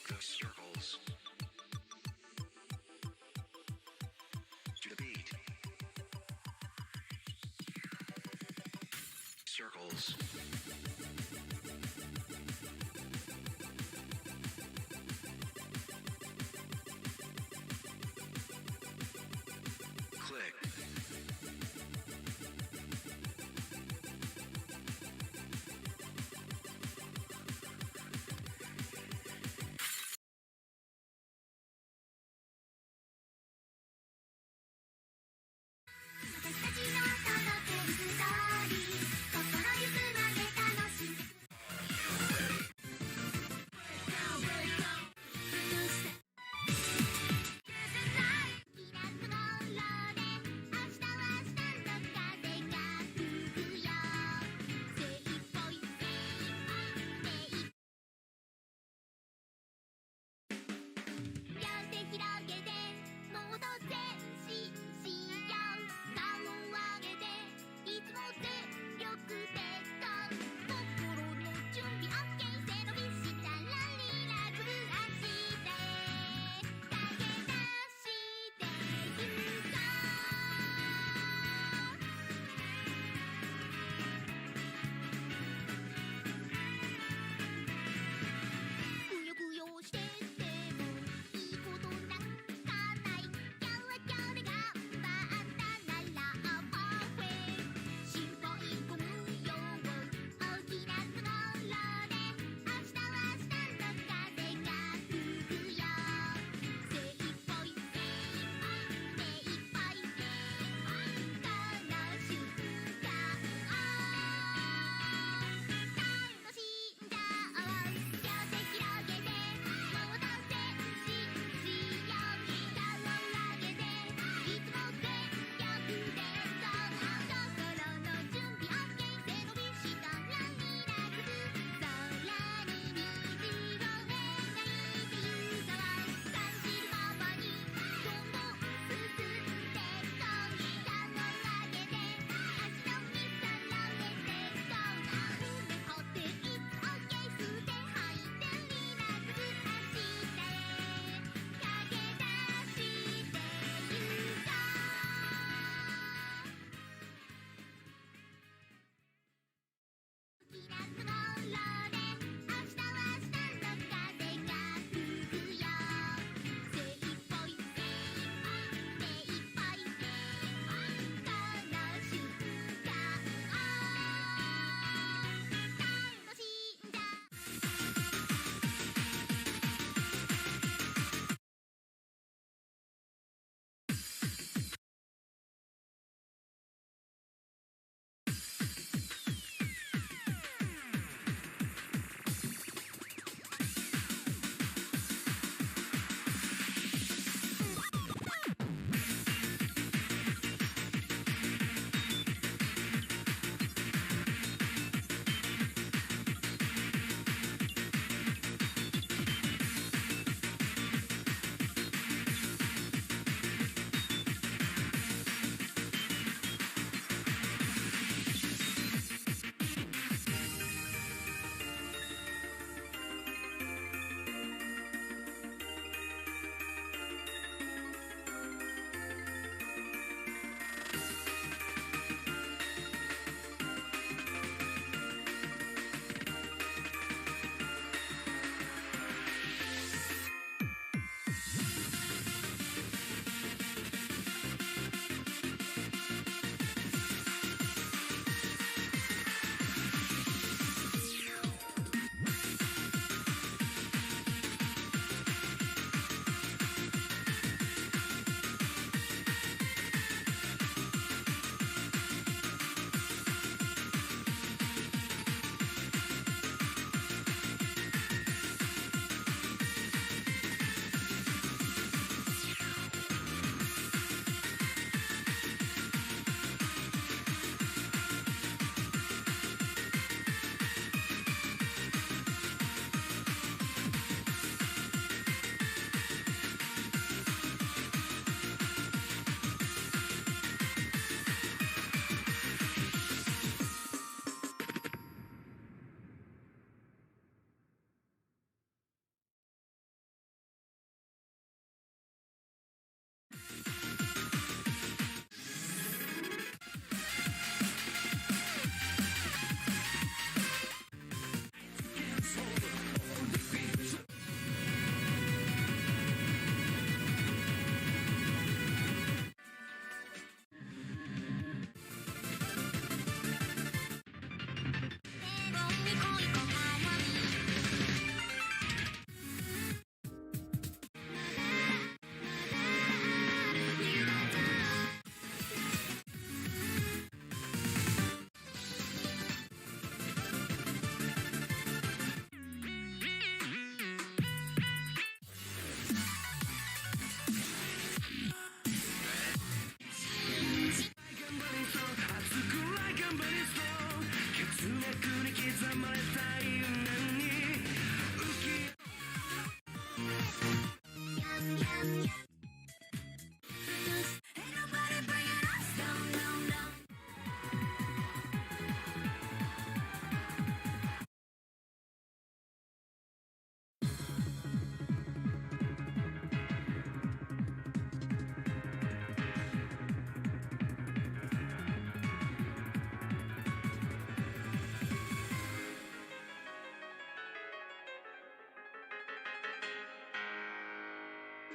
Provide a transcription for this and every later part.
Go circles to the beat. Circles. Click.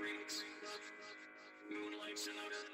Remix. Moonlight Sonata.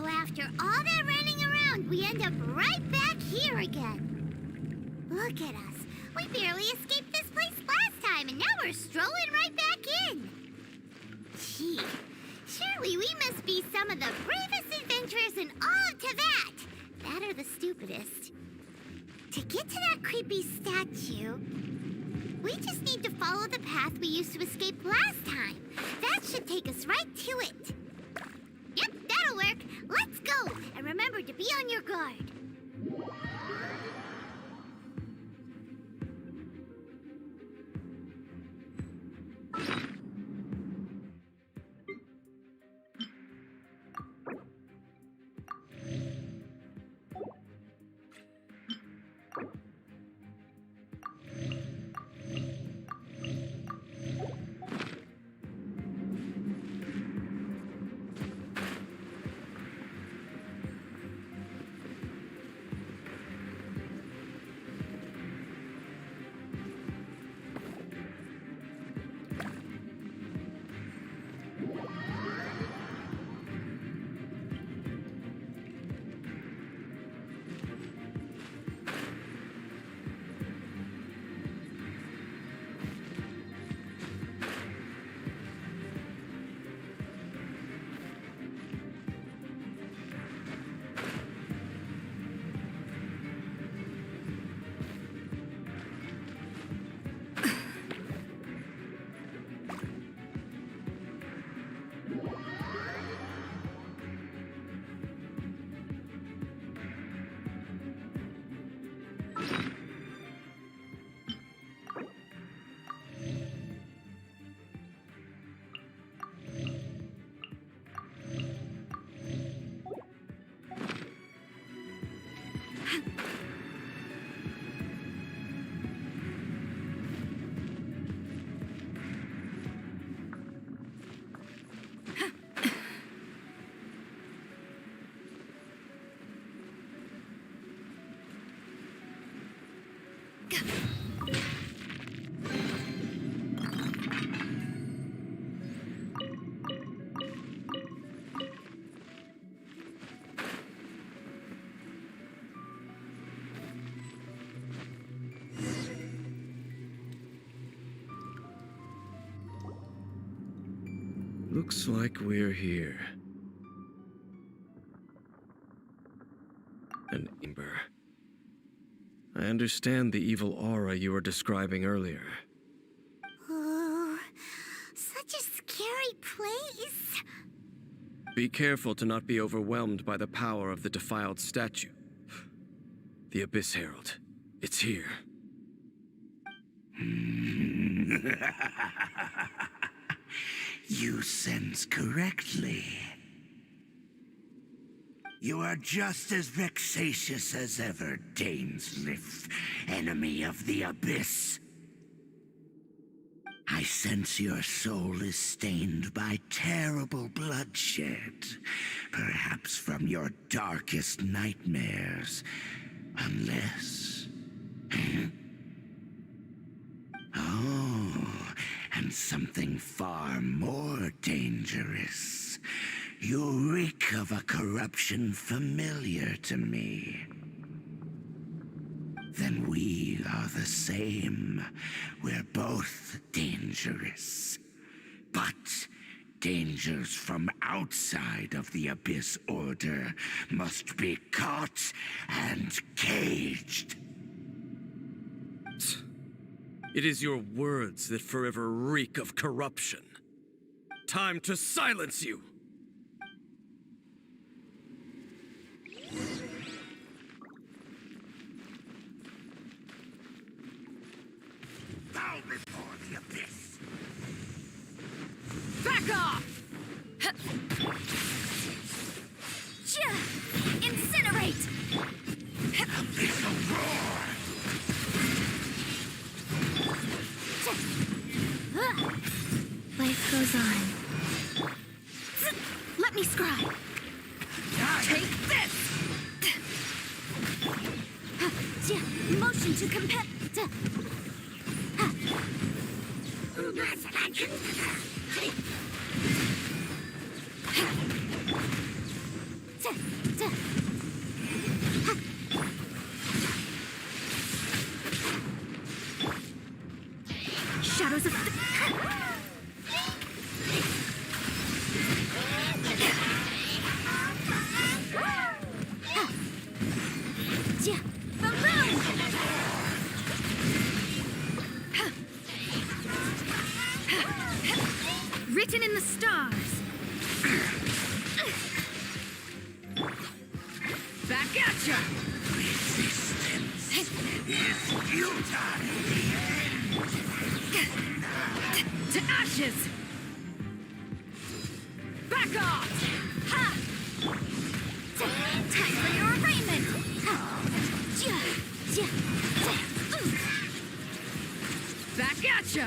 So after all that running around, we end up right back here again. Look at us. We barely escaped this place last time, and now we're strolling right back in. Gee, surely we must be some of the bravest adventurers in all of Teyvat. That or the stupidest. To get to that creepy statue, we just need to follow the path we used to escape last time. That should take us right to it. Yep, that'll work. Let's go. And remember to be on your guard. Looks like we're here. An ember. I understand the evil aura you were describing earlier. Oh, such a scary place. Be careful to not be overwhelmed by the power of the defiled statue. The Abyss Herald. It's here. You sense correctly. You are just as vexatious as ever, Dainsleif, enemy of the Abyss. I sense your soul is stained by terrible bloodshed, perhaps from your darkest nightmares, unless... Oh, and something far more dangerous. You reek of a corruption familiar to me. Then we are the same. We're both dangerous. But dangers from outside of the Abyss Order must be caught and caged. It is your words that forever reek of corruption. Time to silence you! Bow before the Abyss! Back off! Incinerate! Abyssal roar! Life goes on. Let me scry. Take this! Motion to compare. Shadows of... Written in the stars. Back at ya! Resistance is futile. To ashes! Back off! Ha! Time for your arraignment! Back at ya!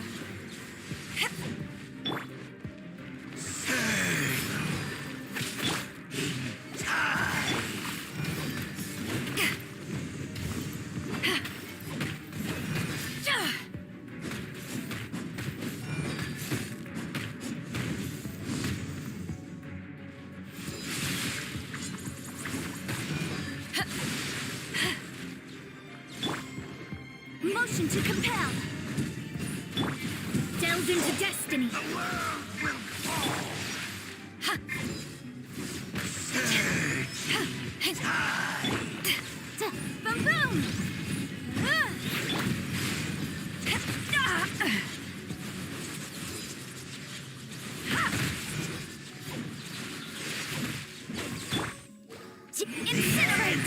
Motion to compel. Delve into destiny. The world will fall. Boom boom. Incinerate.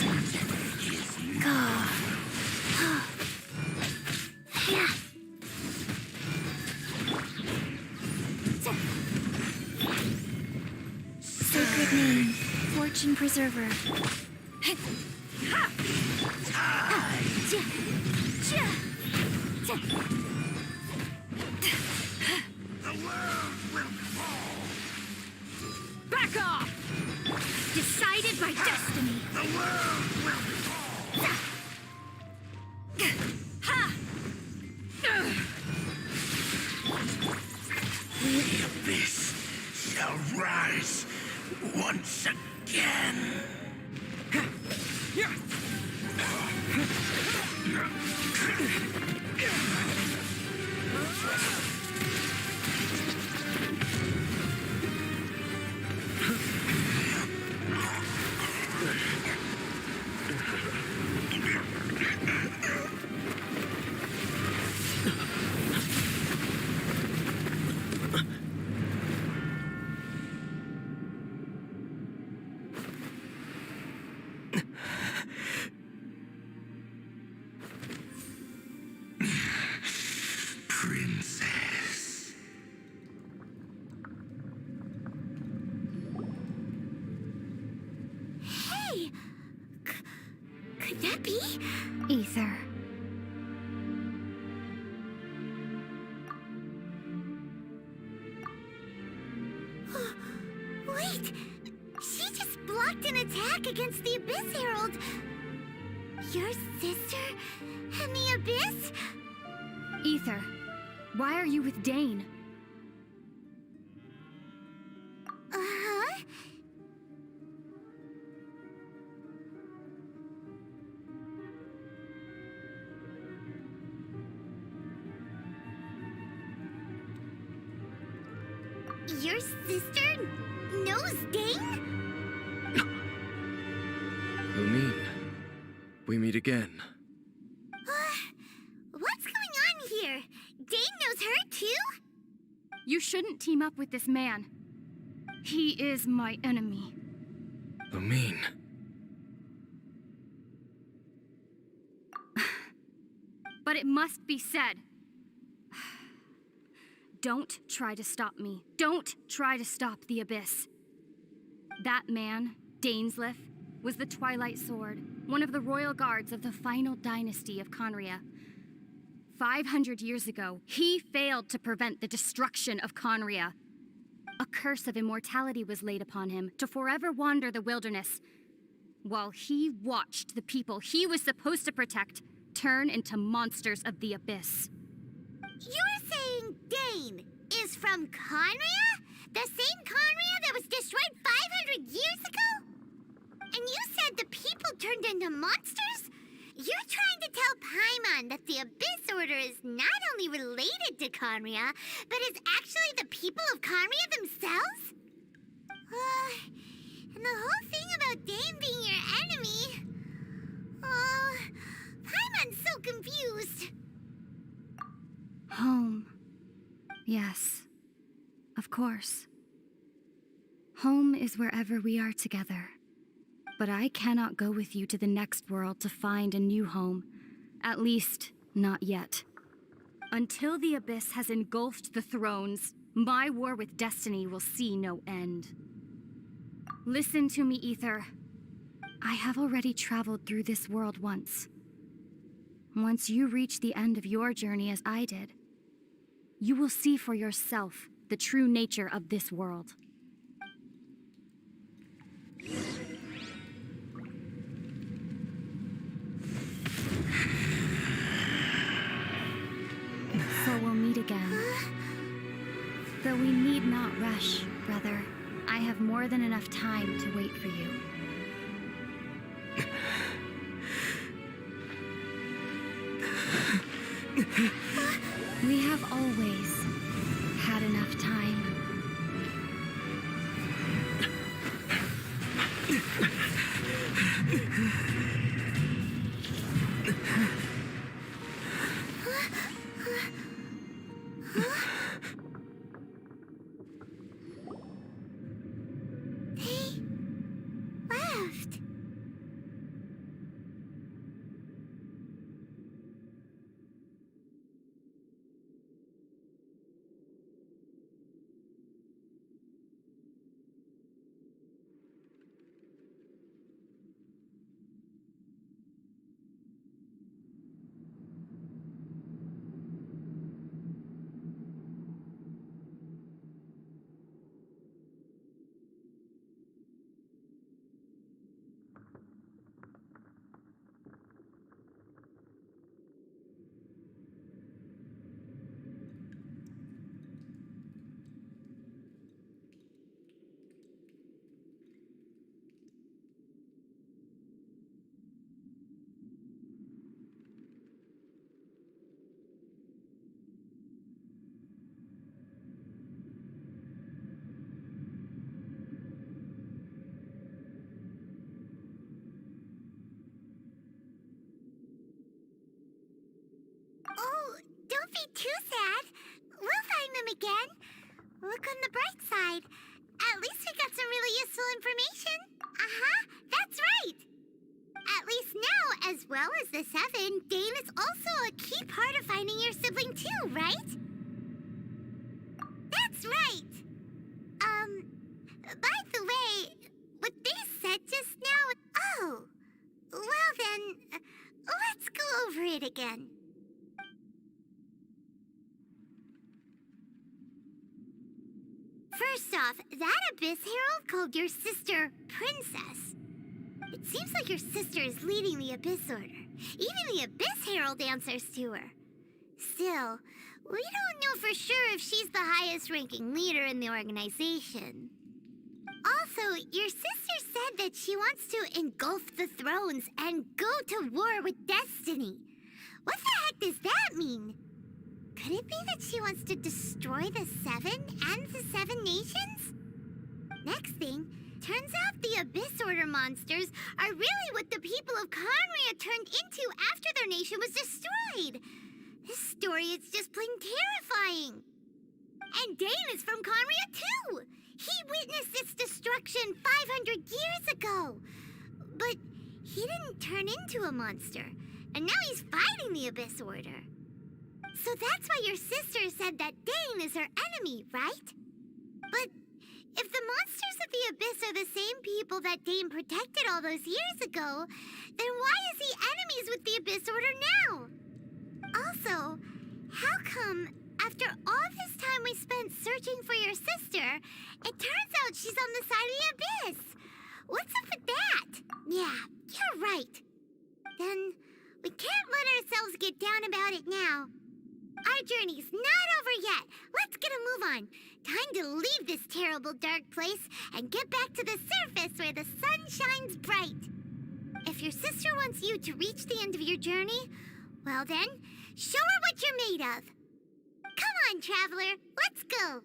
Sacred name, Fortune Preserver. The world will fall. Back off! Decided by destiny. The world will fall. Ha! The abyss shall rise once again. Princess. Hey! Could that be? Ether. Wait! She just blocked an attack against the Abyss Herald! Your sister and the Abyss? Ether, why are you with Dane? Uh-huh. Your sister knows Dane? Lumine, we meet again. What's going on here? Dane knows her too? You shouldn't team up with this man. He is my enemy. Lumine. But it must be said. Don't try to stop me. Don't try to stop the Abyss. That man, Dainsleif, was the Twilight Sword, one of the royal guards of the final dynasty of Conria. 500 years ago, he failed to prevent the destruction of Conria. A curse of immortality was laid upon him to forever wander the wilderness, while he watched the people he was supposed to protect turn into monsters of the Abyss. You're saying Dane is from Conria? The same Conria that was destroyed 500 years ago? And you said the people turned into monsters? You're trying to tell Paimon that the Abyss Order is not only related to Conria, but is actually the people of Conria themselves? And the whole thing about Dane being your enemy... Oh, Paimon's so confused. Home. Yes. Of course. Home is wherever we are together. But I cannot go with you to the next world to find a new home. At least, not yet. Until the Abyss has engulfed the thrones, my war with Destiny will see no end. Listen to me, Ether. I have already traveled through this world once. Once you reach the end of your journey as I did, you will see for yourself the true nature of this world. So we'll meet again. Though we need not rush, brother. I have more than enough time to wait for you. We have always had enough time. They left. Oh, don't be too sad. We'll find them again. Look on the bright side. At least we got some really useful information. That's right. At least now, as well as the Seven, Dane is also a key part of finding your sibling too, right? That's right. By the way, what they said just now... Oh, well then, let's go over it again. First off, that Abyss Herald called your sister Princess. It seems like your sister is leading the Abyss Order. Even the Abyss Herald answers to her. Still, we don't know for sure if she's the highest-ranking leader in the organization. Also, your sister said that she wants to engulf the thrones and go to war with Destiny. What the heck does that mean? Could it be that she wants to destroy the Seven and the Seven Nations? Next thing, turns out the Abyss Order monsters are really what the people of Conria turned into after their nation was destroyed. This story is just plain terrifying. And Dane is from Conria too. He witnessed its destruction 500 years ago. But he didn't turn into a monster. And now he's fighting the Abyss Order. So that's why your sister said that Dane is her enemy, right? But if the monsters of the Abyss are the same people that Dane protected all those years ago, then why is he enemies with the Abyss Order now? Also, how come, after all this time we spent searching for your sister, it turns out she's on the side of the Abyss? What's up with that? Yeah, you're right. Then we can't let ourselves get down about it now. Our journey's not over yet. Let's get a move on. time to leave this terrible dark place and get back to the surface where the sun shines bright. If your sister wants you to reach the end of your journey, well then, show her what you're made of. Come on, traveler, let's go.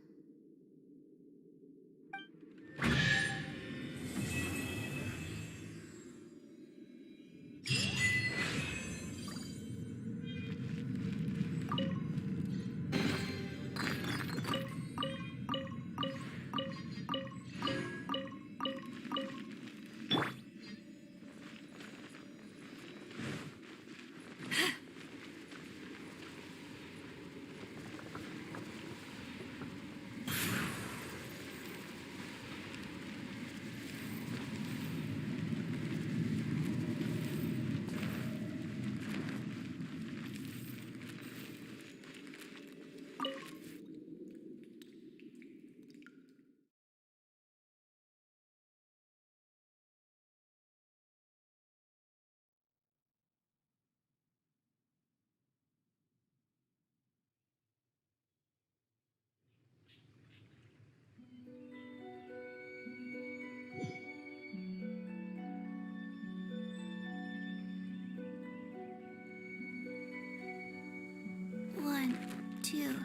One, two.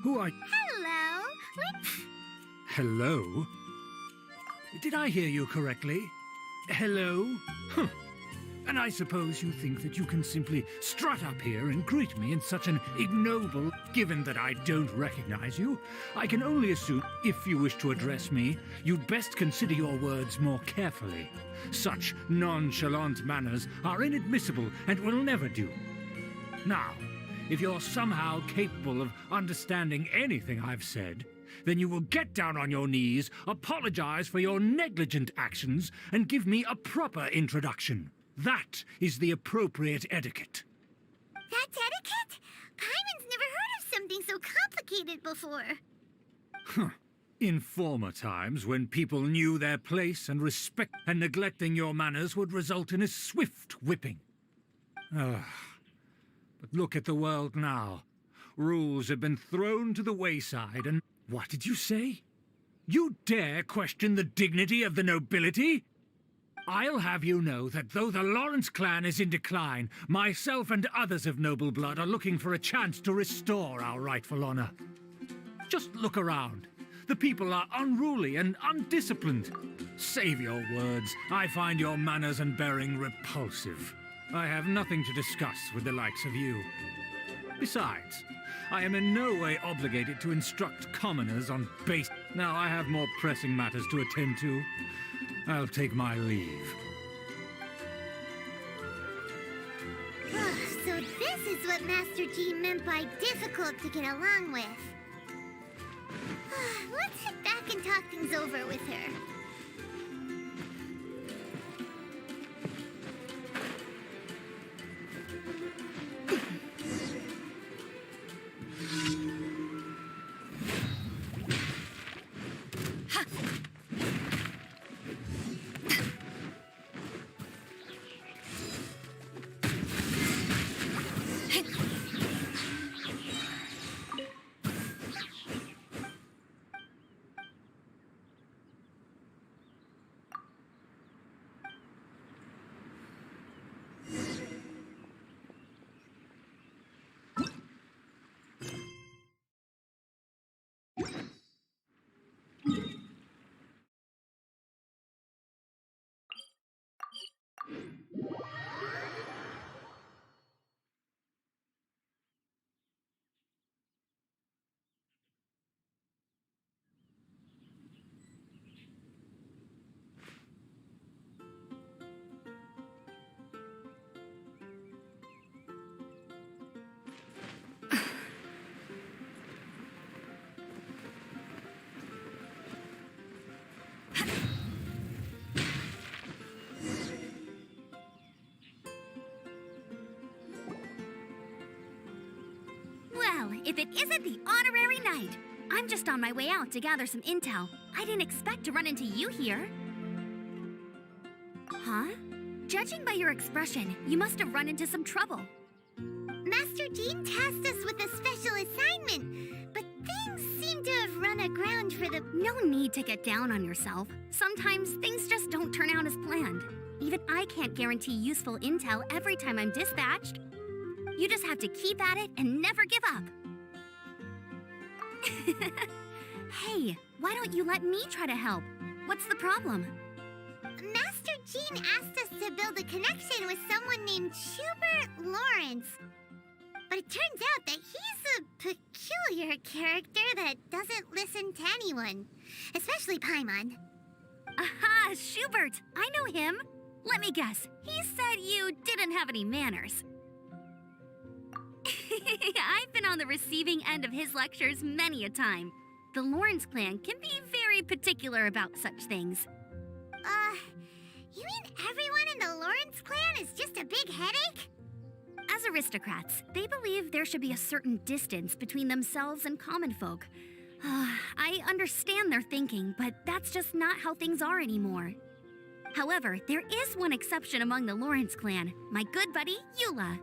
Who are... Hello. Hello? Did I hear you correctly? Hello? Huh. And I suppose you think that you can simply strut up here and greet me in such an ignoble... Given that I don't recognize you, I can only assume if you wish to address me, you'd best consider your words more carefully. Such nonchalant manners are inadmissible and will never do. Now, if you're somehow capable of understanding anything I've said, then you will get down on your knees, apologize for your negligent actions, and give me a proper introduction. That is the appropriate etiquette. That's etiquette? Paimon's never heard of something so complicated before. In former times, when people knew their place and respect and neglecting your manners would result in a swift whipping. But look at the world now. Rules have been thrown to the wayside and... What did you say? You dare question the dignity of the nobility? I'll have you know that though the Lawrence clan is in decline, myself and others of noble blood are looking for a chance to restore our rightful honor. Just look around. The people are unruly and undisciplined. Save your words. I find your manners and bearing repulsive. I have nothing to discuss with the likes of you. Besides, I am in no way obligated to instruct commoners on base. Now I have more pressing matters to attend to. I'll take my leave. So this is what Master Jean meant by difficult to get along with. Let's head back and talk things over with her. Well, if it isn't the honorary knight. I'm just on my way out to gather some intel. I didn't expect to run into you here. Huh? Judging by your expression, you must have run into some trouble. Master Jean tasked us with a special assignment, but things seem to have run aground for the... No need to get down on yourself. Sometimes things just don't turn out as planned. Even I can't guarantee useful intel every time I'm dispatched. You just have to keep at it and never give up. Hey, why don't you let me try to help? What's the problem? Master Jean asked us to build a connection with someone named Schubert Lawrence. But it turns out that he's a peculiar character that doesn't listen to anyone, especially Paimon. Aha, Schubert! I know him. Let me guess, he said you didn't have any manners. I've been on the receiving end of his lectures many a time. The Lawrence clan can be very particular about such things. You mean everyone in the Lawrence clan is just a big headache? As aristocrats, they believe there should be a certain distance between themselves and common folk. I understand their thinking, but that's just not how things are anymore. However, there is one exception among the Lawrence clan, my good buddy, Eula.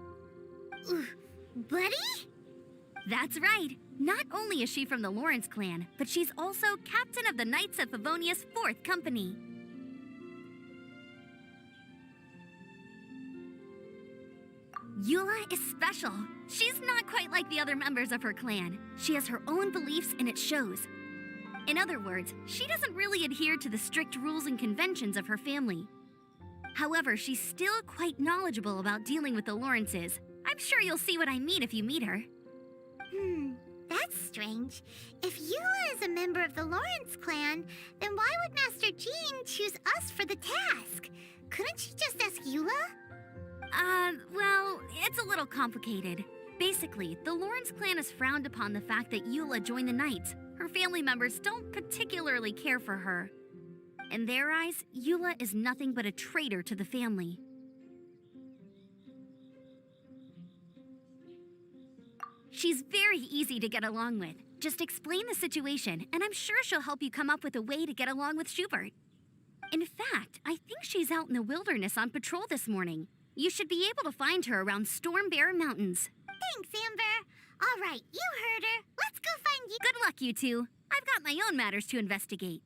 Buddy? That's right. Not only is she from the Lawrence clan, but she's also captain of the Knights of Favonius 4th Company. Eula is special. She's not quite like the other members of her clan. She has her own beliefs and it shows. In other words, she doesn't really adhere to the strict rules and conventions of her family. However, she's still quite knowledgeable about dealing with the Lawrences. I'm sure you'll see what I mean if you meet her. That's strange. If Eula is a member of the Lawrence clan, then why would Master Jean choose us for the task? Couldn't she just ask Eula? Well, it's a little complicated. Basically, the Lawrence clan has frowned upon the fact that Eula joined the Knights. Her family members don't particularly care for her. In their eyes, Eula is nothing but a traitor to the family. She's very easy to get along with. Just explain the situation, and I'm sure she'll help you come up with a way to get along with Schubert. In fact, I think she's out in the wilderness on patrol this morning. You should be able to find her around Storm Bear Mountains. Thanks, Amber. All right, you heard her. Let's go find you. Good luck, you two. I've got my own matters to investigate.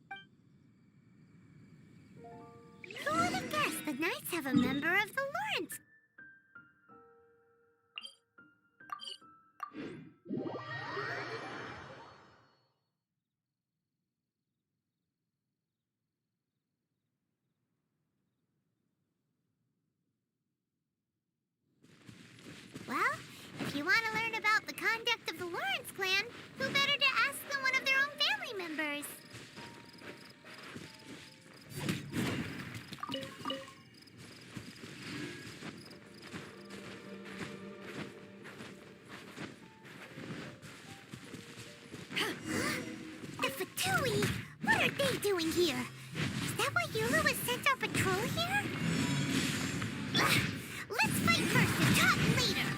Who would have guessed the Knights have a member of the Lawrence? Well, if you want to learn about the conduct of the Lawrence clan, who better to ask than one of their own family members? The Fatui! What are they doing here? Is that why Eula was sent on patrol here? Ugh, let's fight first and talk later!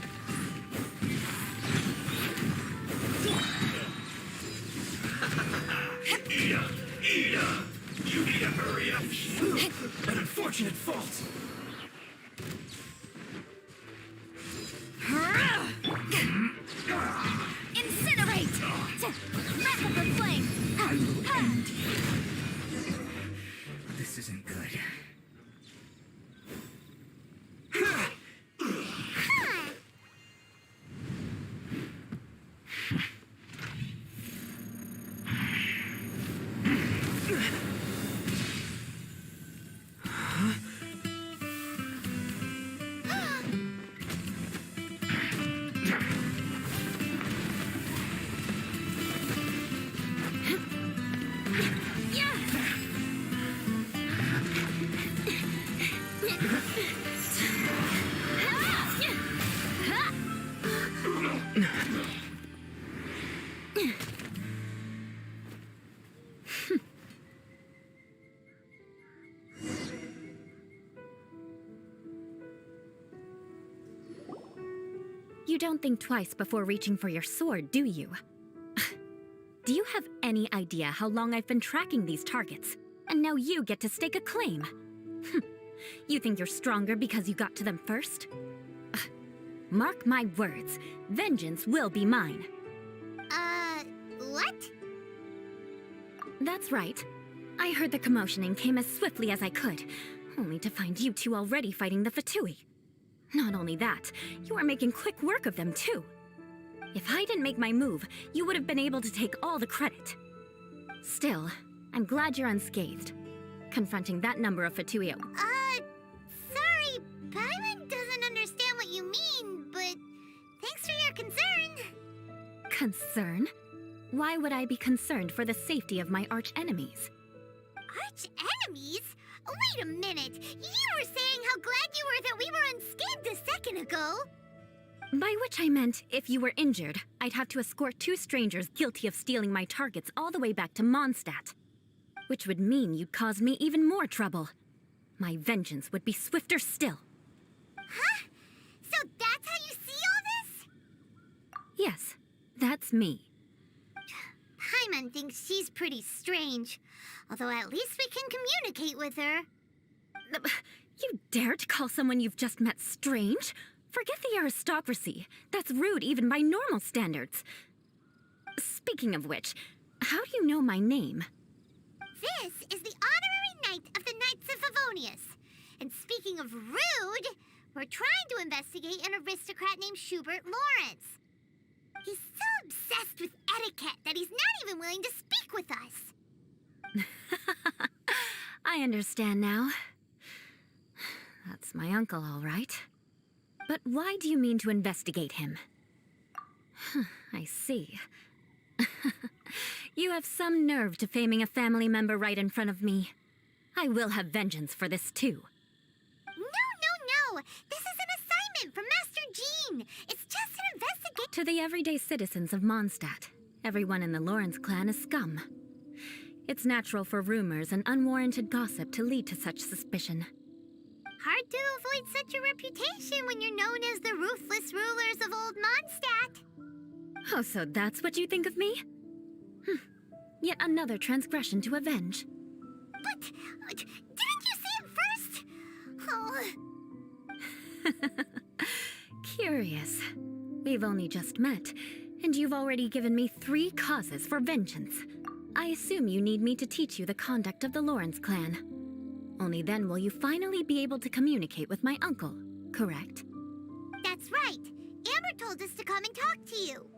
Ida! You need to hurry up! An unfortunate fault! Incinerate! Wrap up the flame! I will end you. This isn't good. You don't think twice before reaching for your sword, do you? Do you have any idea how long I've been tracking these targets? And now you get to stake a claim. You think you're stronger because you got to them first? Mark my words, vengeance will be mine. What? That's right. I heard the commotion and came as swiftly as I could, only to find you two already fighting the Fatui. Not only that, you are making quick work of them too. If I didn't make my move, you would have been able to take all the credit. Still, I'm glad you're unscathed. Confronting that number of Fatui. Sorry, Paimon doesn't understand what you mean, but thanks for your concern. Concern? Why would I be concerned for the safety of my arch-enemies? Arch-enemies? Wait a minute! You were saying how glad you were that we were unscathed a second ago! By which I meant, if you were injured, I'd have to escort two strangers guilty of stealing my targets all the way back to Mondstadt. Which would mean you'd cause me even more trouble. My vengeance would be swifter still. Huh? So that's how you see all this? Yes, that's me. Paimon thinks she's pretty strange. Although at least we can communicate with her. You dare to call someone you've just met strange? Forget the aristocracy. That's rude even by normal standards. Speaking of which, how do you know my name? This is the honorary knight of the Knights of Favonius. And speaking of rude, we're trying to investigate an aristocrat named Schubert Lawrence. He's so obsessed with etiquette that he's not even willing to speak with us. I understand now. That's my uncle, all right. But why do you mean to investigate him? I see. You have some nerve to faming a family member right in front of me. I will have vengeance for this too. No. This is an assignment from Master Jean. It's just an investigation. To the everyday citizens of Mondstadt, everyone in the Lawrence clan is scum. It's natural for rumors and unwarranted gossip to lead to such suspicion. Hard to avoid such a reputation when you're known as the ruthless rulers of Old Mondstadt. Oh, so that's what you think of me? Yet another transgression to avenge. But didn't you say it first? Oh. Curious. We've only just met, and you've already given me 3 causes for vengeance. I assume you need me to teach you the conduct of the Lawrence clan. Only then will you finally be able to communicate with my uncle, correct? That's right. Amber told us to come and talk to you.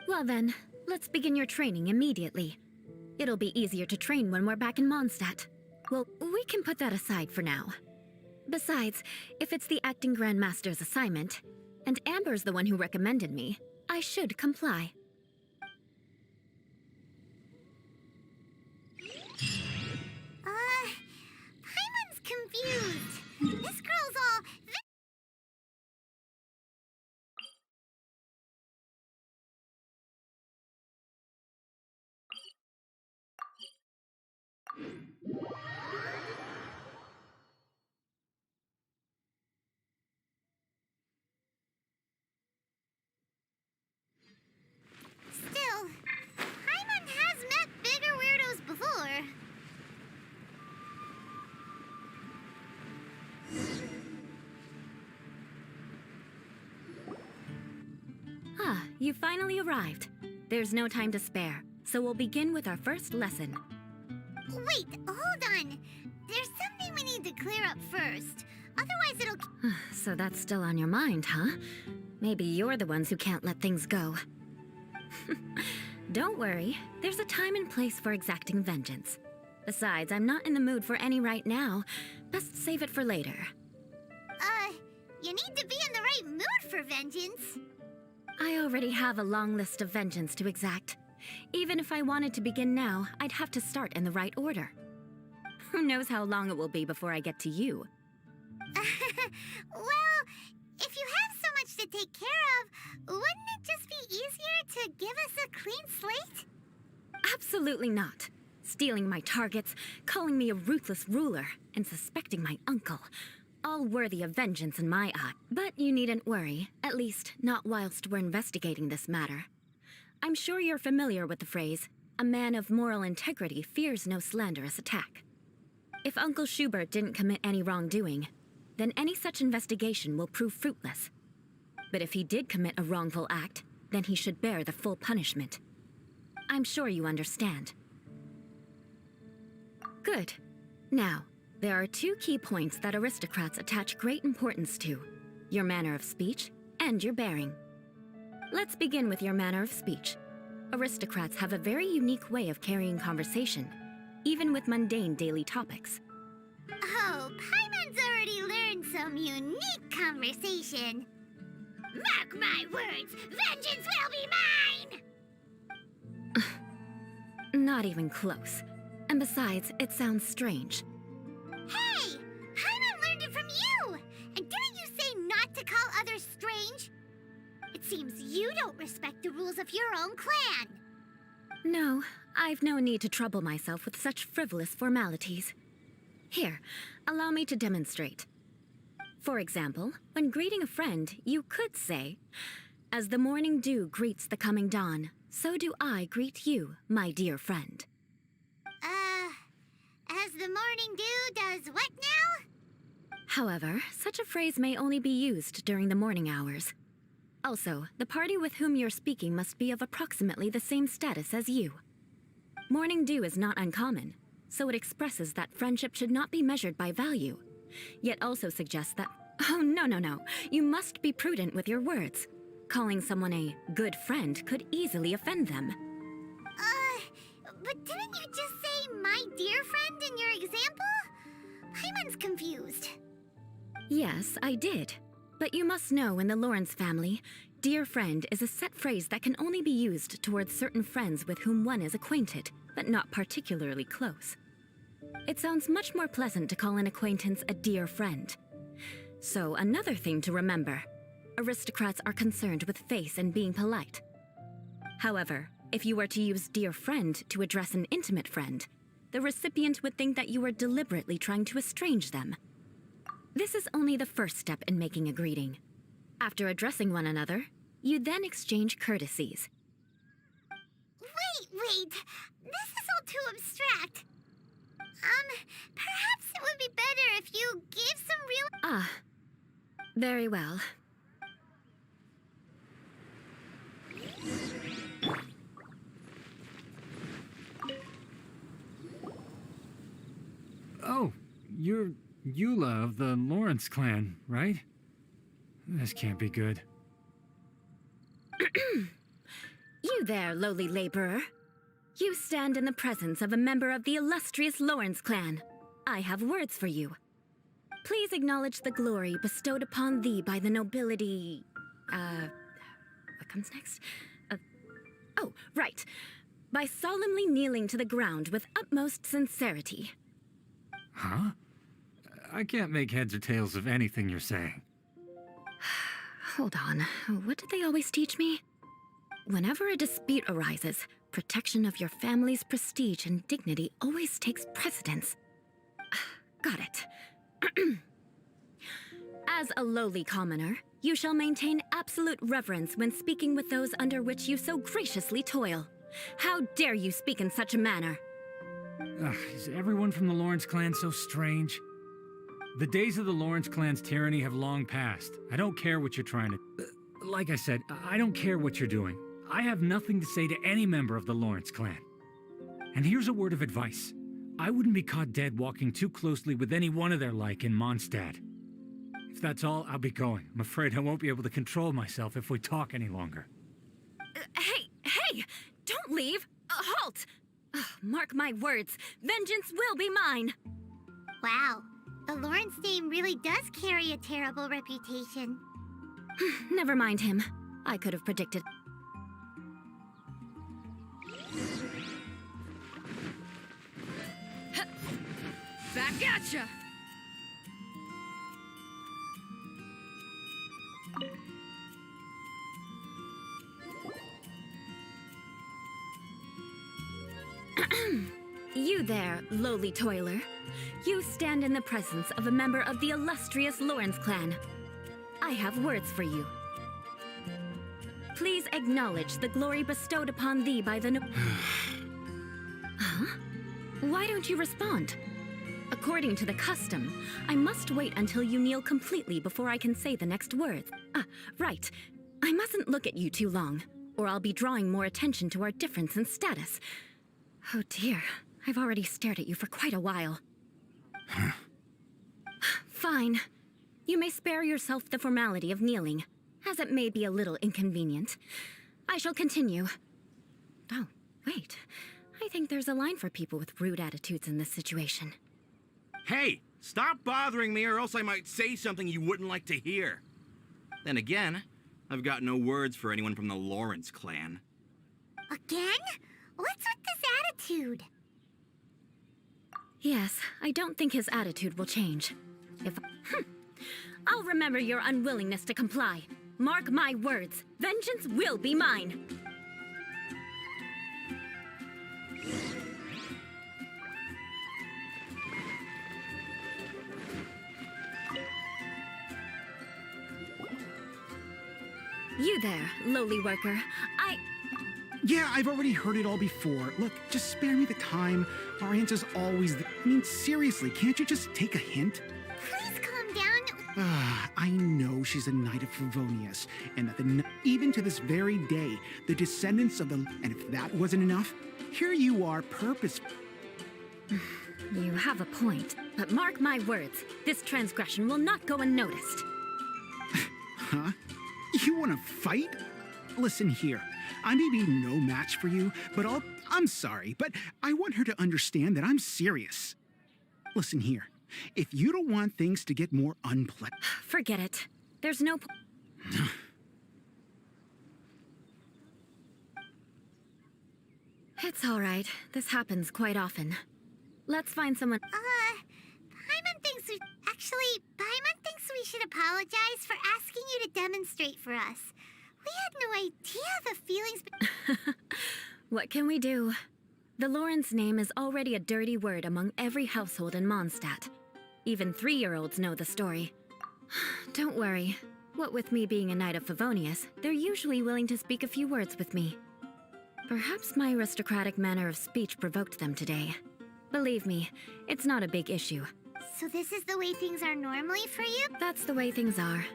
Well then, let's begin your training immediately. It'll be easier to train when we're back in Mondstadt. Well, we can put that aside for now. Besides, if it's the acting Grandmaster's assignment, and Amber's the one who recommended me, I should comply. Paimon's confused. This girl's all... Still, Paimon has met bigger weirdos before. Ah, you finally arrived. There's no time to spare, so we'll begin with our first lesson. Wait, hold on. There's something we need to clear up first. Otherwise it'll... So that's still on your mind, huh? Maybe you're the ones who can't let things go. Don't worry, there's a time and place for exacting vengeance. Besides, I'm not in the mood for any right now. Best save it for later. You need to be in the right mood for vengeance. I already have a long list of vengeance to exact. Even if I wanted to begin now, I'd have to start in the right order. Who knows how long it will be before I get to you? Well, if you have so much to take care of, wouldn't it just be easier to give us a clean slate? Absolutely not. Stealing my targets, calling me a ruthless ruler, and suspecting my uncle. All worthy of vengeance in my eye. But you needn't worry, at least not whilst we're investigating this matter. I'm sure you're familiar with the phrase, a man of moral integrity fears no slanderous attack. If Uncle Schubert didn't commit any wrongdoing, then any such investigation will prove fruitless. But if he did commit a wrongful act, then he should bear the full punishment. I'm sure you understand. Good. Now, there are two key points that aristocrats attach great importance to: your manner of speech and your bearing. Let's begin with your manner of speech. Aristocrats have a very unique way of carrying conversation, even with mundane daily topics. Oh, Paimon's already learned some unique conversation. Mark my words, vengeance will be mine! Not even close. And besides, it sounds strange. Hey! Paimon learned it from you! And didn't you say not to call others strange? It seems you don't respect the rules of your own clan. No, I've no need to trouble myself with such frivolous formalities. Here, allow me to demonstrate. For example, when greeting a friend, you could say, "As the morning dew greets the coming dawn, so do I greet you, my dear friend." As the morning dew does what now? However, such a phrase may only be used during the morning hours. Also, the party with whom you're speaking must be of approximately the same status as you. Morning dew is not uncommon, so it expresses that friendship should not be measured by value, yet also suggests that, oh no, you must be prudent with your words. Calling someone a good friend could easily offend them. But didn't you just say my dear friend in your example? Paimon's confused. Yes, I did. But you must know in the Lawrence family, dear friend is a set phrase that can only be used towards certain friends with whom one is acquainted, but not particularly close. It sounds much more pleasant to call an acquaintance a dear friend. So another thing to remember, aristocrats are concerned with face and being polite. However, if you were to use dear friend to address an intimate friend, the recipient would think that you were deliberately trying to estrange them. This is only the first step in making a greeting. After addressing one another, you then exchange courtesies. Wait. This is all too abstract. Perhaps it would be better if you gave some real... Ah, very well. Oh, You're Eula of the Lawrence clan, right? This can't be good. You there, lowly laborer. You stand in the presence of a member of the illustrious Lawrence clan. I have words for you. Please acknowledge the glory bestowed upon thee by the nobility... what comes next? Oh, right. By solemnly kneeling to the ground with utmost sincerity. Huh? I can't make heads or tails of anything you're saying. Hold on. What did they always teach me? Whenever a dispute arises, protection of your family's prestige and dignity always takes precedence. Got it. As a lowly commoner, you shall maintain absolute reverence when speaking with those under which you so graciously toil. How dare you speak in such a manner? Is everyone from the Lawrence clan so strange? The days of the Lawrence clan's tyranny have long passed. I don't care what you're trying to... like I said, I don't care what you're doing. I have nothing to say to any member of the Lawrence clan. And here's a word of advice. I wouldn't be caught dead walking too closely with any one of their like in Mondstadt. If that's all, I'll be going. I'm afraid I won't be able to control myself if we talk any longer. Hey! Don't leave! Halt! Mark my words, vengeance will be mine! Wow, the Lawrence name really does carry a terrible reputation. Never mind him. I could have predicted. Back at ya! You there, lowly toiler. You stand in the presence of a member of the illustrious Lawrence clan. I have words for you. Please acknowledge the glory bestowed upon thee by the Huh? Why don't you respond? According to the custom, I must wait until you kneel completely before I can say the next words. Right. I mustn't look at you too long, or I'll be drawing more attention to our difference in status. Oh dear, I've already stared at you for quite a while. Fine. You may spare yourself the formality of kneeling, as it may be a little inconvenient. I shall continue. Oh, wait. I think there's a line for people with rude attitudes in this situation. Hey, stop bothering me or else I might say something you wouldn't like to hear. Then again, I've got no words for anyone from the Lawrence clan. Again? What's with this attitude? Yes, I don't think his attitude will change. I'll remember your unwillingness to comply. Mark my words, vengeance will be mine. You there, lowly worker. Yeah, I've already heard it all before. Look, just spare me the time. Our answer's always I mean, seriously, can't you just take a hint? Please calm down. I know she's a knight of Favonius, and that even to this very day, the descendants of the... And if that wasn't enough, here you are, You have a point, but mark my words, this transgression will not go unnoticed. Huh? You want to fight? Listen here. I may be no match for you, but I'm sorry, but I want her to understand that I'm serious. Listen here. If you don't want things to get more unpleasant... Forget it. There's no... It's all right. This happens quite often. Let's find someone... Paimon thinks we... Actually, Paimon thinks we should apologize for asking you to demonstrate for us. We had no idea the feelings... What can we do? The Lawrence name is already a dirty word among every household in Mondstadt. Even 3-year-olds know the story. Don't worry. What with me being a Knight of Favonius, they're usually willing to speak a few words with me. Perhaps my aristocratic manner of speech provoked them today. Believe me, it's not a big issue. So this is the way things are normally for you? That's the way things are.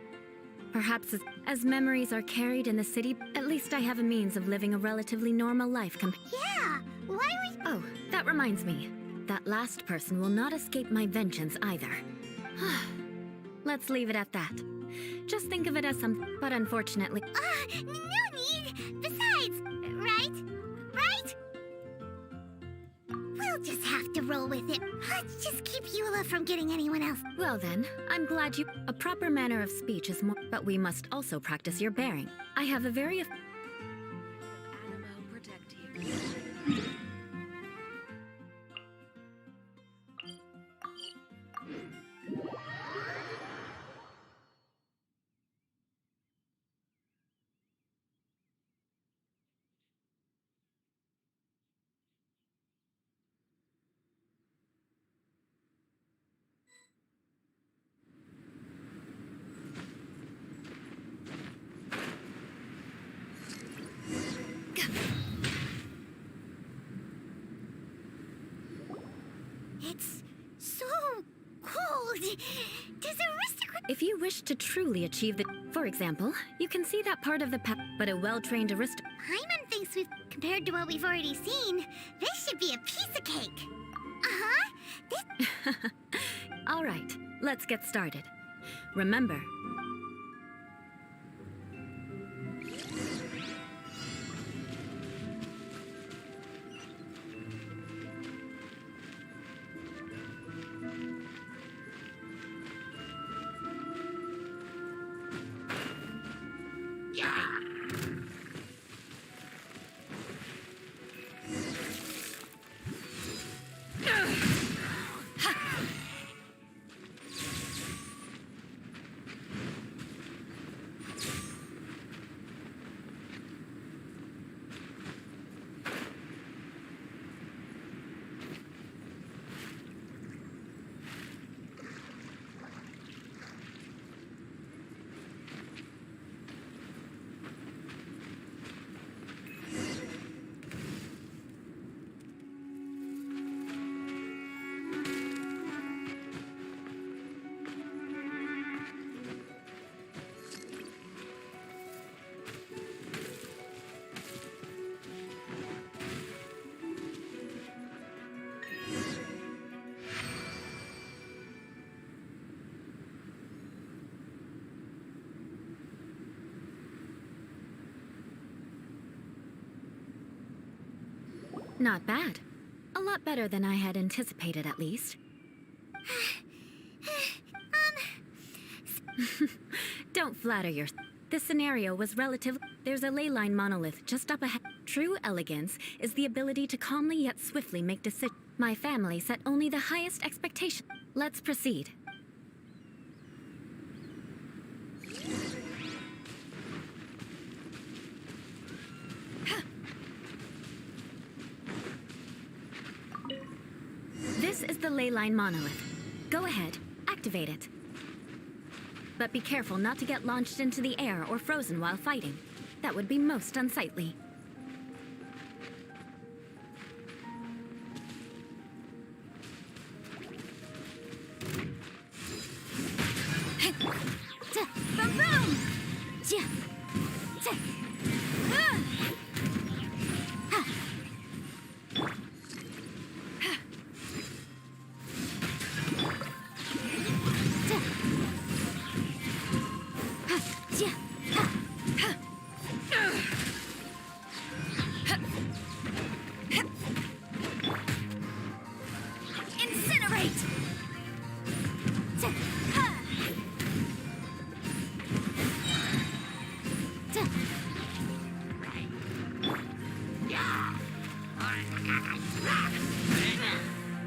Perhaps as memories are carried in the city, at least I have a means of living a relatively normal life Yeah, why were you... Oh, that reminds me. That last person will not escape my vengeance either. Let's leave it at that. Just think of it as some... But unfortunately... No need! Besides, right? Right? We'll just have to roll with it. Let's just keep Eula from getting anyone else. Well then, I'm glad you... A proper manner of speech is more... But we must also practice your bearing. I have a very... Annabelle protect you. It's so cold. Does aristocrat... If you wish to truly achieve the... For example, you can see that part of the but a well-trained aristocrat... Paimon thinks compared to what we've already seen, this should be a piece of cake. Uh-huh. All right, let's get started. Remember... Not bad. A lot better than I had anticipated, at least. Don't flatter yourself. This scenario was relative. There's a ley line monolith just up ahead. True elegance is the ability to calmly yet swiftly make decisions. My family set only the highest expectation. Let's proceed. This is the ley line monolith. Go ahead, activate it. But be careful not to get launched into the air or frozen while fighting. That would be most unsightly.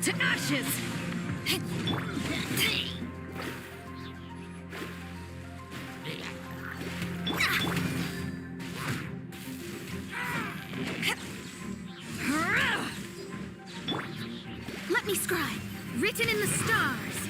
To ashes! Let me scribe, written in the stars.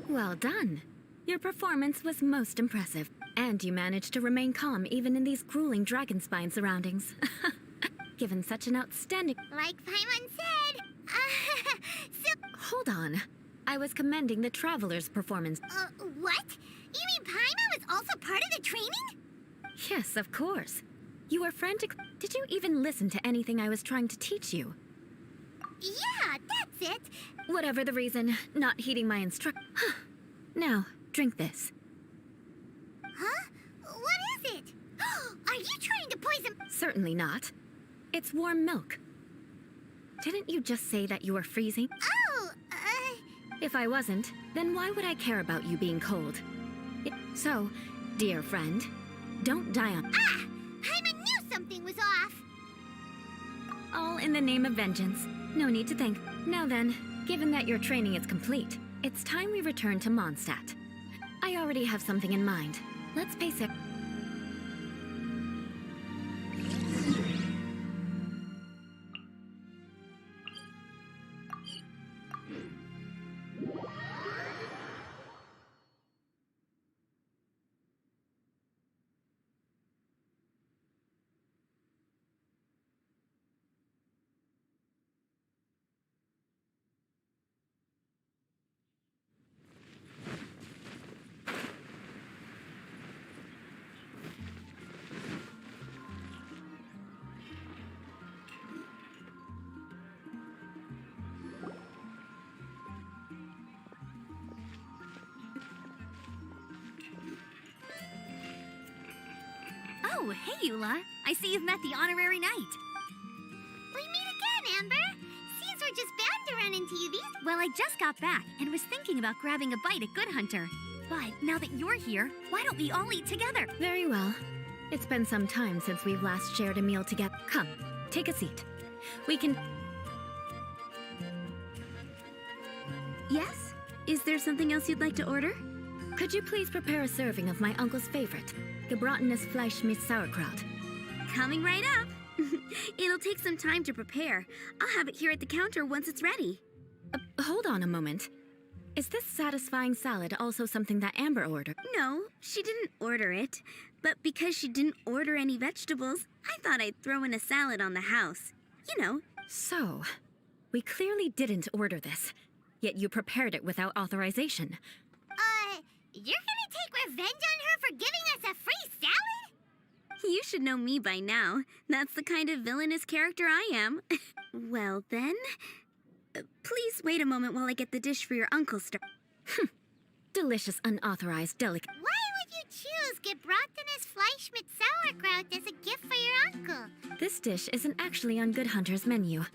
Well done. Your performance was most impressive. And you managed to remain calm even in these grueling dragonspine surroundings. Given such an outstanding... Like Paimon said. Hold on. I was commending the Traveler's performance. What? You mean Paimon was is also part of the training? Yes, of course. You were frantic. Did you even listen to anything I was trying to teach you? Yeah, that's it. Whatever the reason, not heeding my Now, drink this. Huh? What is it? Are you trying to poison... Certainly not. It's warm milk. Didn't you just say that you were freezing? Oh, If I wasn't, then why would I care about you being cold? So, dear friend, don't die on... Ah! Paimon knew something was off! All in the name of vengeance. No need to think. Now then, given that your training is complete, it's time we return to Mondstadt. I already have something in mind. Let's pace it. Oh, hey, Eula. I see you've met the honorary knight. We meet again, Amber. Seems we're just bound to run into you these... Well, I just got back and was thinking about grabbing a bite at Good Hunter. But now that you're here, why don't we all eat together? Very well. It's been some time since we've last shared a meal together. Come, take a seat. We can... Yes? Is there something else you'd like to order? Could you please prepare a serving of my uncle's favorite, Gebratenes Fleisch mit Sauerkraut? Coming right up. It'll take some time to prepare. I'll have it here at the counter once it's ready. Hold on a moment. Is this satisfying salad also something that Amber ordered? No, she didn't order it. But because she didn't order any vegetables, I thought I'd throw in a salad on the house. You know. So, we clearly didn't order this, yet you prepared it without authorization. You're gonna take revenge on her for giving us a free salad? You should know me by now. That's the kind of villainous character I am. Well then, please wait a moment while I get the dish for your uncle Delicious unauthorized delicacy. Why would you choose Gebratenes Fleisch mit Sauerkraut as a gift for your uncle? This dish isn't actually on Good Hunter's menu.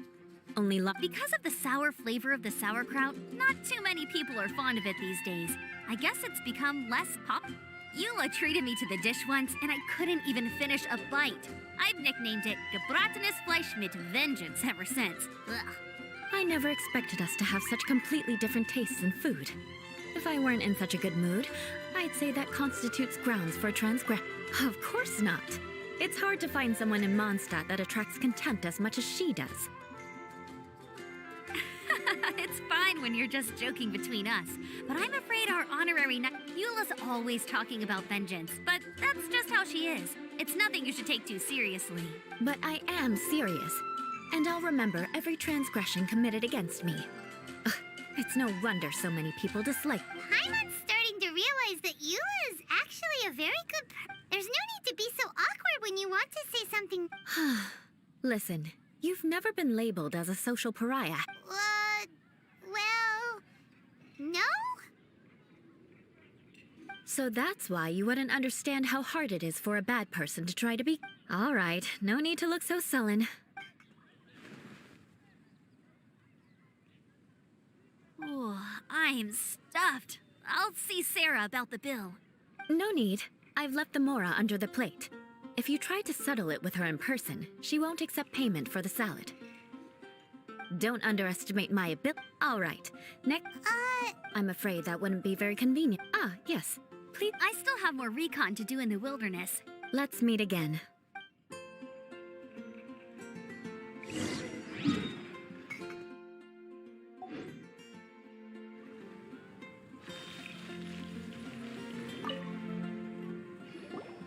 Only Because of the sour flavor of the sauerkraut, not too many people are fond of it these days. I guess it's become less pop. Eula treated me to the dish once, and I couldn't even finish a bite. I've nicknamed it Gebratenes Fleisch mit Vengeance ever since. Ugh. I never expected us to have such completely different tastes in food. If I weren't in such a good mood, I'd say that constitutes grounds for transgression. Of course not. It's hard to find someone in Mondstadt that attracts contempt as much as she does. It's fine when you're just joking between us, but I'm afraid our honorary knight... Eula's always talking about vengeance, but that's just how she is. It's nothing you should take too seriously. But I am serious, and I'll remember every transgression committed against me. Ugh, it's no wonder so many people dislike... Paimon's starting to realize that Eula is actually a very good There's no need to be so awkward when you want to say something... Listen, you've never been labeled as a social pariah. Well... no? So that's why you wouldn't understand how hard it is for a bad person to try to be... All right, no need to look so sullen. Oh, I'm stuffed. I'll see Sarah about the bill. No need. I've left the mora under the plate. If you try to settle it with her in person, she won't accept payment for the salad. Don't underestimate my ability. All right. Next. I'm afraid that wouldn't be very convenient. Ah, yes. Please. I still have more recon to do in the wilderness. Let's meet again.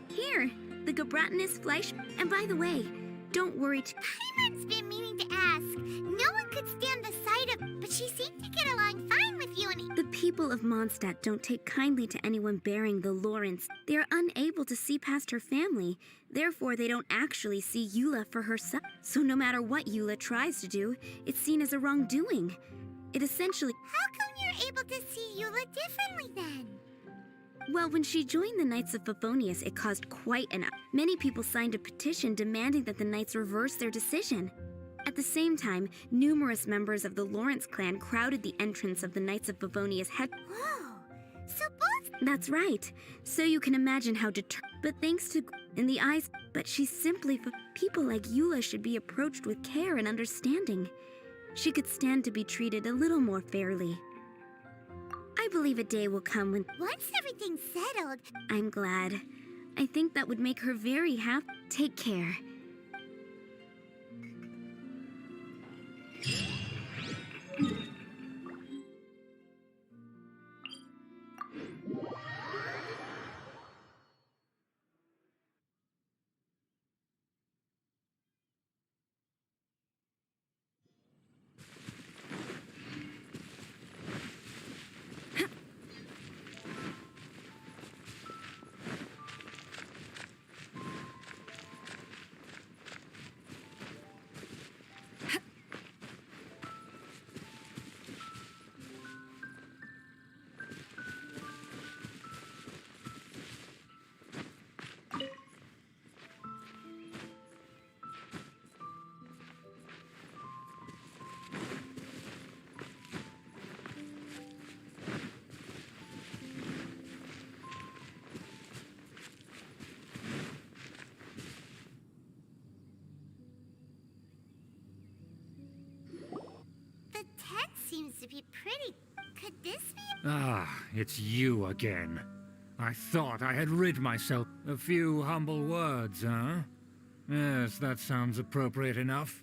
Here, the Gebratenes Fleisch. And by the way, don't worry. Paimon's been meaning to ask. No one could stand the sight of... But she seemed to get along fine with you and... The people people of Mondstadt don't take kindly to anyone bearing the Lawrence. They are unable to see past her family. Therefore, they don't actually see Eula for herself. So no matter what Eula tries to do, it's seen as a wrongdoing. It essentially... How come you're able to see Eula differently then? Well, when she joined the Knights of Favonius, it caused quite an... Many people signed a petition demanding that the Knights reverse their decision. At the same time, numerous members of the Lawrence clan crowded the entrance of the Knights of Favonius head... Whoa! So both... That's right. So you can imagine how But thanks to... In the eyes... But she's simply... People like Eula should be approached with care and understanding. She could stand to be treated a little more fairly. I believe a day will come when... Once everything's settled... I'm glad. I think that would make her very happy. Take care. The tent seems to be pretty... Could this be... Ah, it's you again. I thought I had rid myself. A few humble words, huh? Yes, that sounds appropriate enough.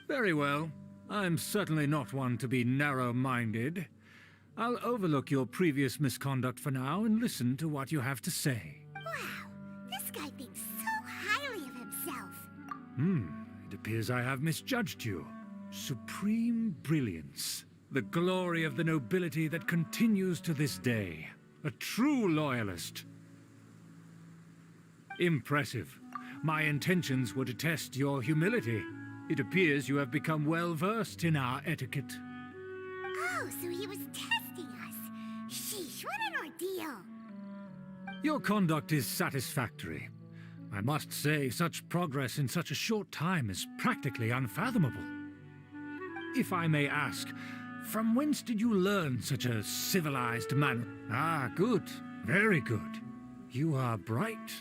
Very well. I'm certainly not one to be narrow-minded. I'll overlook your previous misconduct for now and listen to what you have to say. Wow, this guy thinks so highly of himself. It appears I have misjudged you. Supreme brilliance. The glory of the nobility that continues to this day. A true loyalist. Impressive. My intentions were to test your humility. It appears you have become well versed in our etiquette. Oh, so he was testing us. Sheesh, what an ordeal. Your conduct is satisfactory. I must say, such progress in such a short time is practically unfathomable. If I may ask, from whence did you learn such a civilized manner? Ah, good. Very good. You are bright,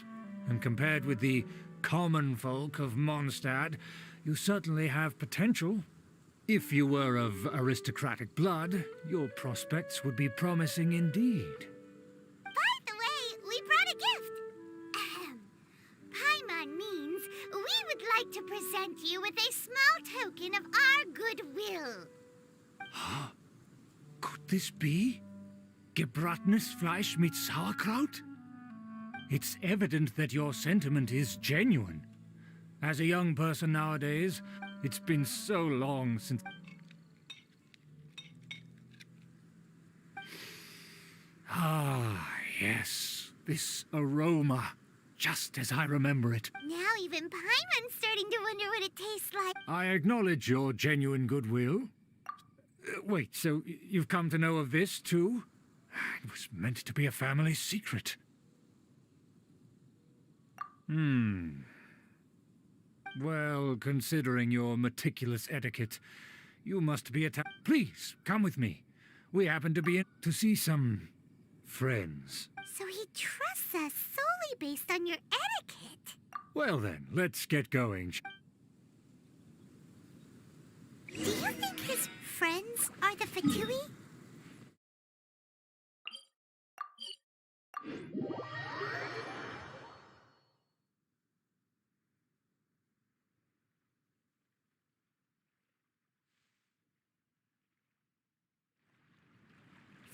and compared with the common folk of Mondstadt, you certainly have potential. If you were of aristocratic blood, your prospects would be promising indeed. By the way, we brought a gift. Ahem. Paimon means we would like to present you with a small token of our goodwill. Could this be? Gebratnes Fleisch mit Sauerkraut? It's evident that your sentiment is genuine. As a young person nowadays, it's been so long since... Ah, yes. This aroma. Just as I remember it. Now even Paimon's starting to wonder what it tastes like. I acknowledge your genuine goodwill. Wait, so you've come to know of this, too? It was meant to be a family secret. Well, considering your meticulous etiquette, you must be Please, come with me. We happen to be in to see some friends. So he trusts us solely based on your etiquette. Well then, let's get going. Do you think his friends are the Fatui?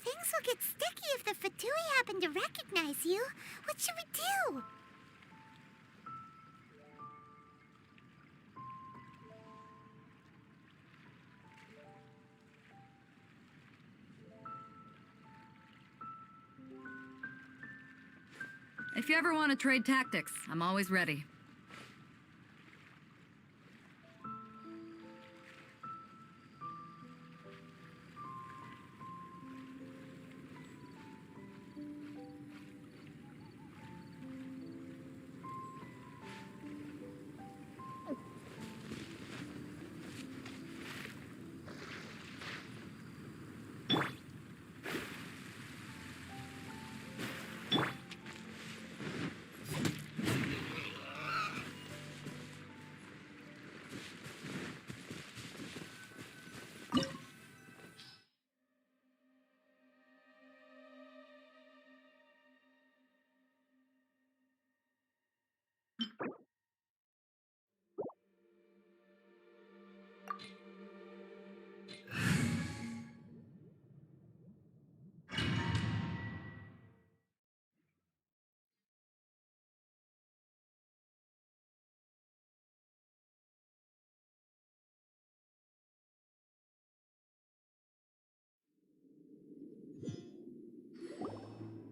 Things will get sticky if the Fatui happen to recognize you. What should we do? If you ever want to trade tactics, I'm always ready.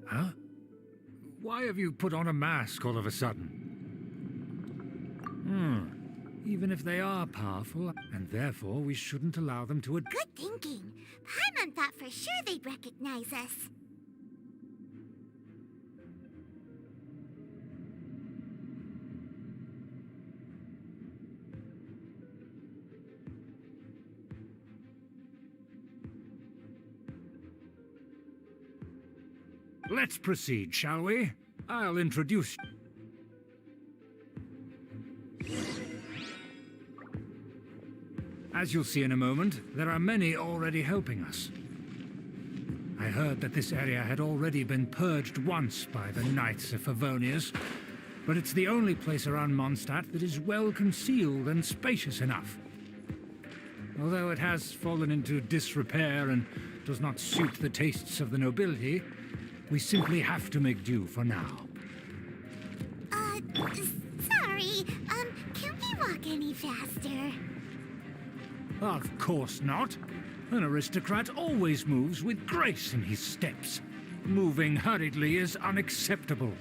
Huh? Why have you put on a mask all of a sudden? Even if they are powerful, and therefore we shouldn't allow them to... Good thinking. Paimon thought for sure they'd recognize us. Let's proceed, shall we? I'll introduce... As you'll see in a moment, there are many already helping us. I heard that this area had already been purged once by the Knights of Favonius, but it's the only place around Mondstadt that is well concealed and spacious enough. Although it has fallen into disrepair and does not suit the tastes of the nobility, we simply have to make do for now. Sorry, can we walk any faster? Of course not. An aristocrat always moves with grace in his steps. Moving hurriedly is unacceptable.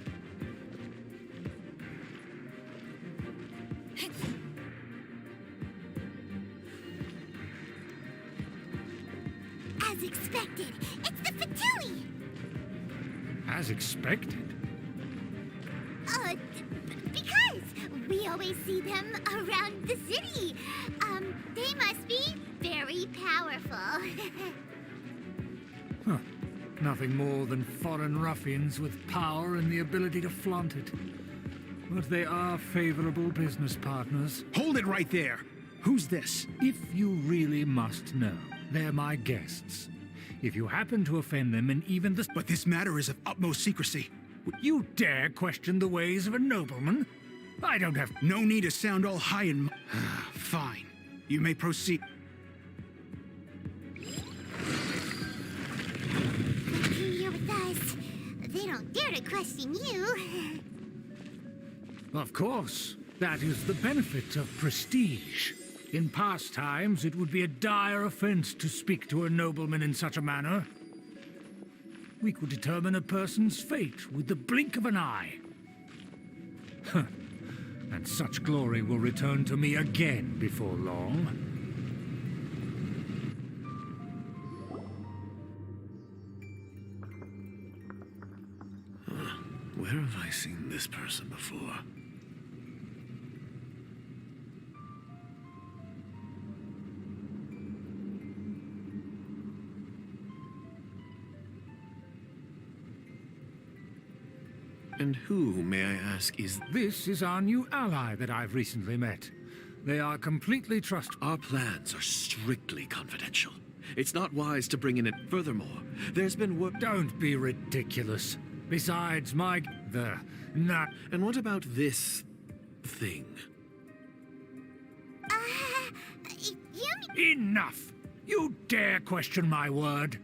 As expected, it's the Fatui! As expected? Because we always see them around the city. They must be very powerful. Huh. Nothing more than foreign ruffians with power and the ability to flaunt it. But they are favorable business partners. Hold it right there! Who's this? If you really must know, they're my guests. If you happen to offend them in even the... But this matter is of utmost secrecy. You dare question the ways of a nobleman? I don't have... No need to sound all high and... Fine. You may proceed. You're with us. They don't dare to question you. Of course. That is the benefit of prestige. In past times, it would be a dire offense to speak to a nobleman in such a manner. We could determine a person's fate with the blink of an eye. And such glory will return to me again before long. Where have I seen this person before? And who, may I ask, is... This is our new ally that I've recently met. They are completely trustworthy. Our plans are strictly confidential. It's not wise to bring in it. Furthermore, there's been work... Don't be ridiculous. Besides, not... And what about this... thing? Enough! You dare question my word?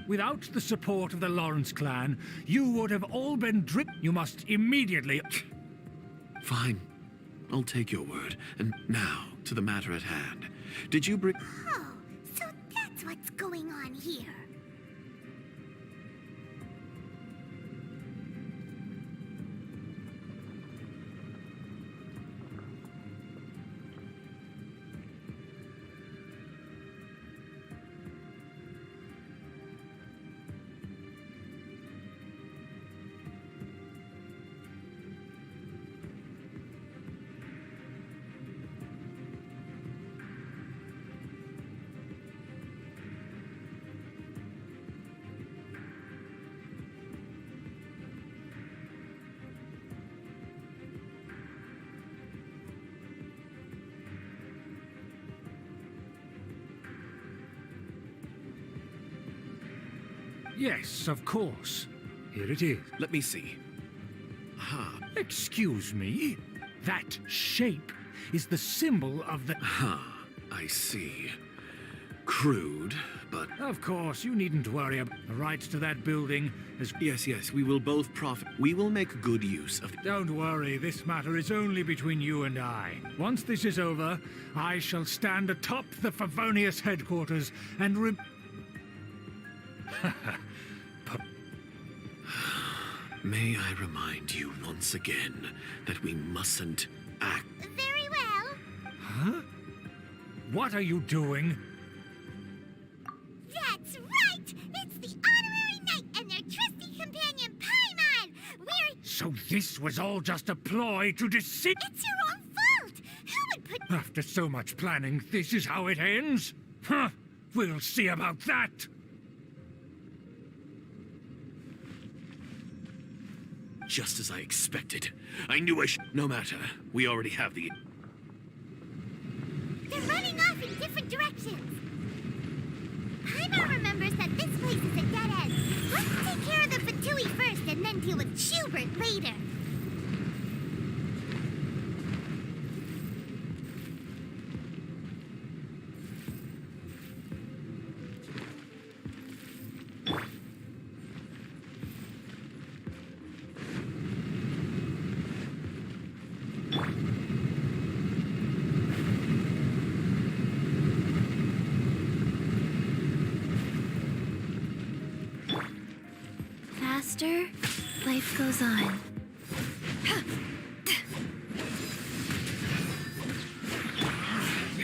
Without the support of the Lawrence clan, you would have all been You must immediately... Fine. I'll take your word. And now, to the matter at hand. Did you bring... Oh, so that's what's going on here. Yes, of course. Here it is. Let me see. Aha. Excuse me? That shape is the symbol of the... I see. Crude, but... Of course, you needn't worry about the rights to that building as... Yes, we will both profit. We will make good use of... Don't worry, this matter is only between you and I. Once this is over, I shall stand atop the Favonius headquarters and May I remind you once again that we mustn't act... Very well. Huh? What are you doing? That's right! It's the Honorary Knight and their trusty companion, Paimon! We're... So this was all just a ploy to deceive... It's your own fault! Who would put... After so much planning, this is how it ends? Huh? We'll see about that! Just as I expected. I knew I should... No matter. We already have the... They're running off in different directions. Paimon remembers that this place is a dead end. Let's take care of the Fatui first and then deal with Schubert later. Faster, life goes on.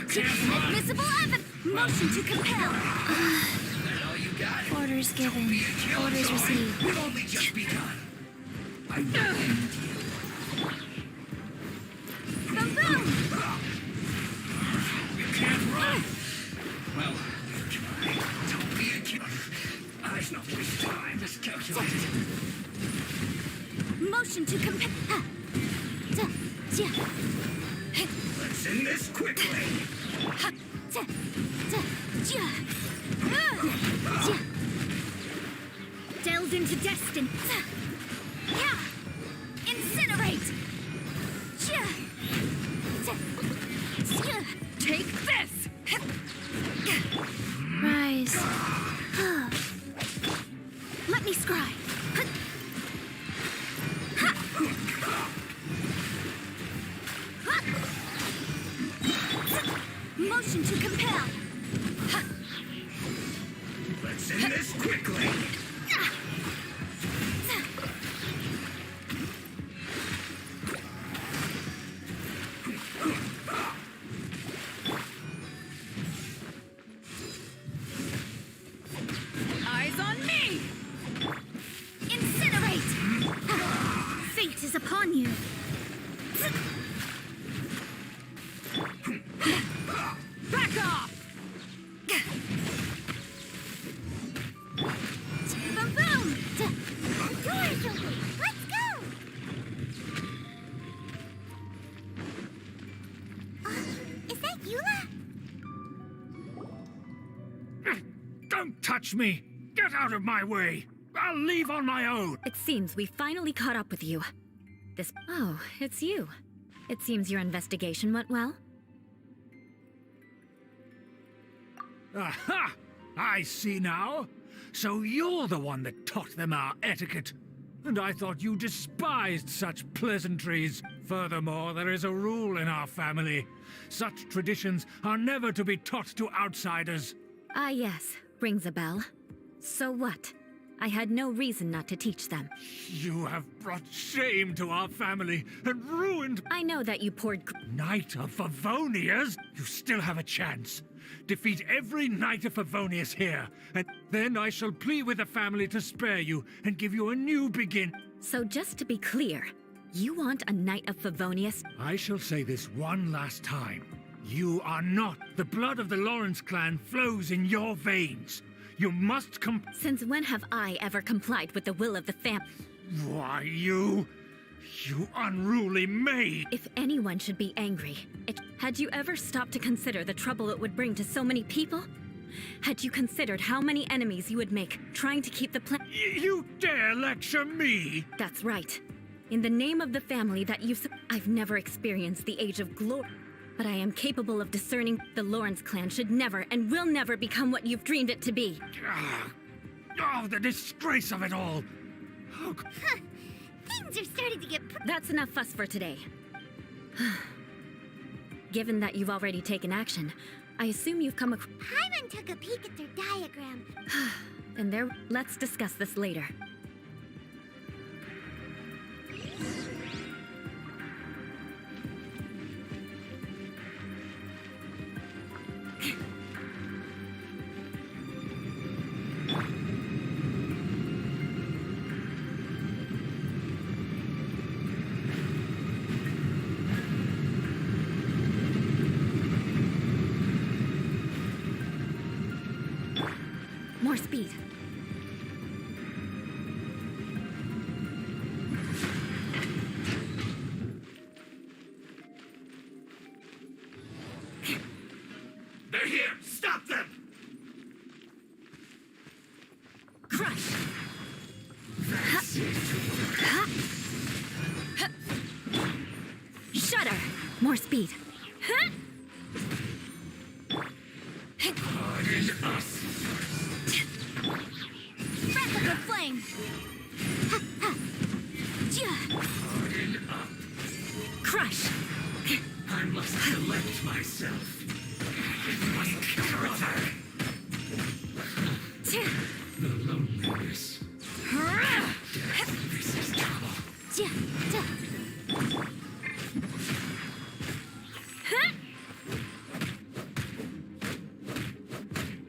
Admissible evidence. Motion to compel. Orders given. Orders received. We've only just begun. I will end you. Boom, boom. You can't run. Well, we'll try. Don't be a kid. Let's not waste time. Just calculate it. Motion to compel. Let's end this quickly. Delved into destiny. Incinerate. Take this. Rise. Let me scry. Motion to compel. Let's end this quickly. Eyes on me! Incinerate! Fate is upon you. Back off! Boom, boom! The door's open! Let's go! Is that Eula? Don't touch me! Get out of my way! I'll leave on my own! It seems we finally caught up with you. Oh, it's you. It seems your investigation went well. Aha! I see now. So you're the one that taught them our etiquette. And I thought you despised such pleasantries. Furthermore, there is a rule in our family. Such traditions are never to be taught to outsiders. Ah, yes. Rings a bell. So what? I had no reason not to teach them. You have brought shame to our family and ruined... I know that you poured... Knight of Favonius? You still have a chance. Defeat every Knight of Favonius here, and then I shall plead with the family to spare you and give you a new begin. So just to be clear, you want a Knight of Favonius? I shall say this one last time. You are not. The blood of the Lawrence clan flows in your veins. You must Since when have I ever complied with the will of the family? Why, you unruly maid! If anyone should be angry, had you ever stopped to consider the trouble it would bring to so many people? Had you considered how many enemies you would make trying to keep the plan? You dare lecture me? That's right. In the name of the family that I've never experienced the Age of Glory, but I am capable of discerning the Lawrence clan should never and will never become what you've dreamed it to be. Oh, the disgrace of it all! Oh, Huh. Things are starting to get That's enough fuss for today. Given that you've already taken action, I assume you've come across... Paimon took a peek at their diagram. And there, let's discuss this later. More speed. They're here! Stop them! Crush! That's it. Shudder! More speed. Pardon us. Replica flame! Pardon up. Crush! I must collect myself. It must cover the loneliness. This is trouble.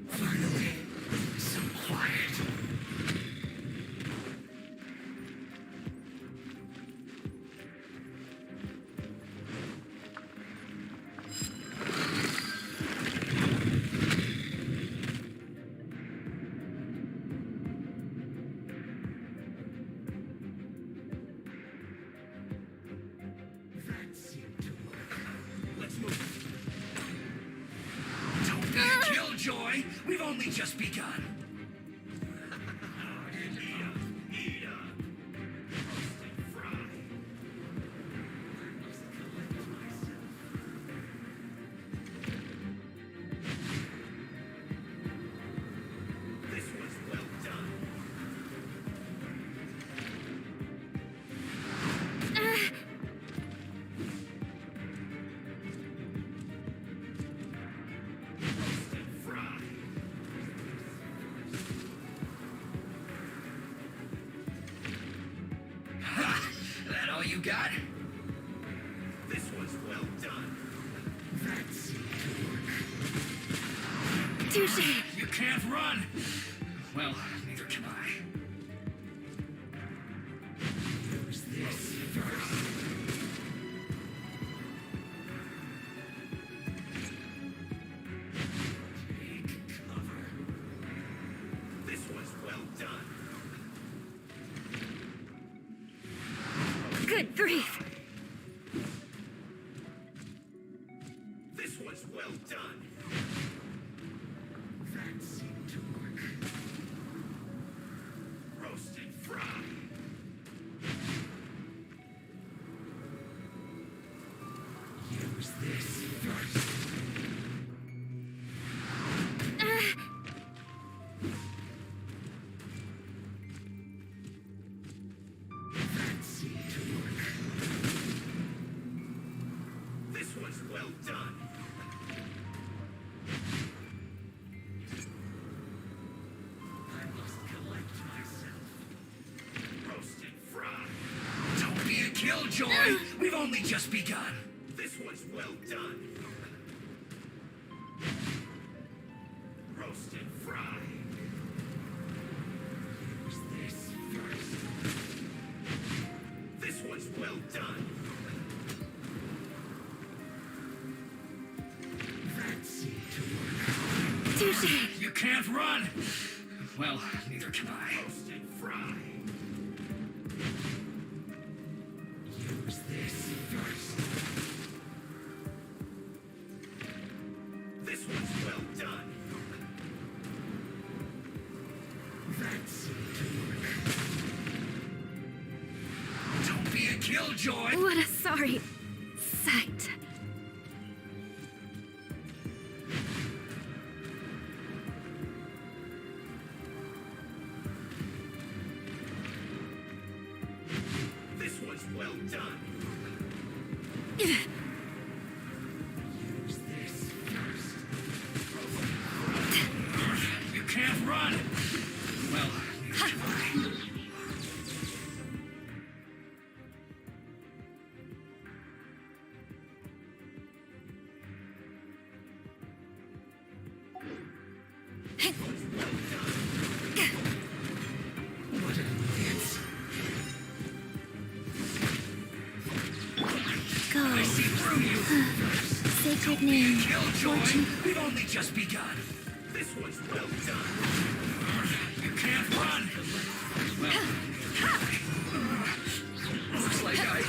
Finally, some quiet. That seemed to work. Let's move. Don't be a killjoy. We've only just begun. Eat up. Roasted fry. I must collect myself. This was well done. Roasted fry. Ha! That all you got? This was well done. That seemed to work. Touche! You can't run! Well, neither can I. Use this first. Take cover. This was well done. Good grief! This was well done. That seemed to work. Roasted fry. Use this first. That seemed to work. This was well done. I must collect myself. Roasted fry. Don't be a killjoy. We've only just begun. This was well done. Roasted fry. Use this first. This was well done. That seemed to work. Touche! You can't run! Well, neither can I. Roasted fry. Use this first. This was well done. Don't be a killjoy! What a sorry sight. This was well done. You can't run! Well, Go. Sacred name. Killjoy, we've only just begun. This was well done. You can't run. Well, looks like I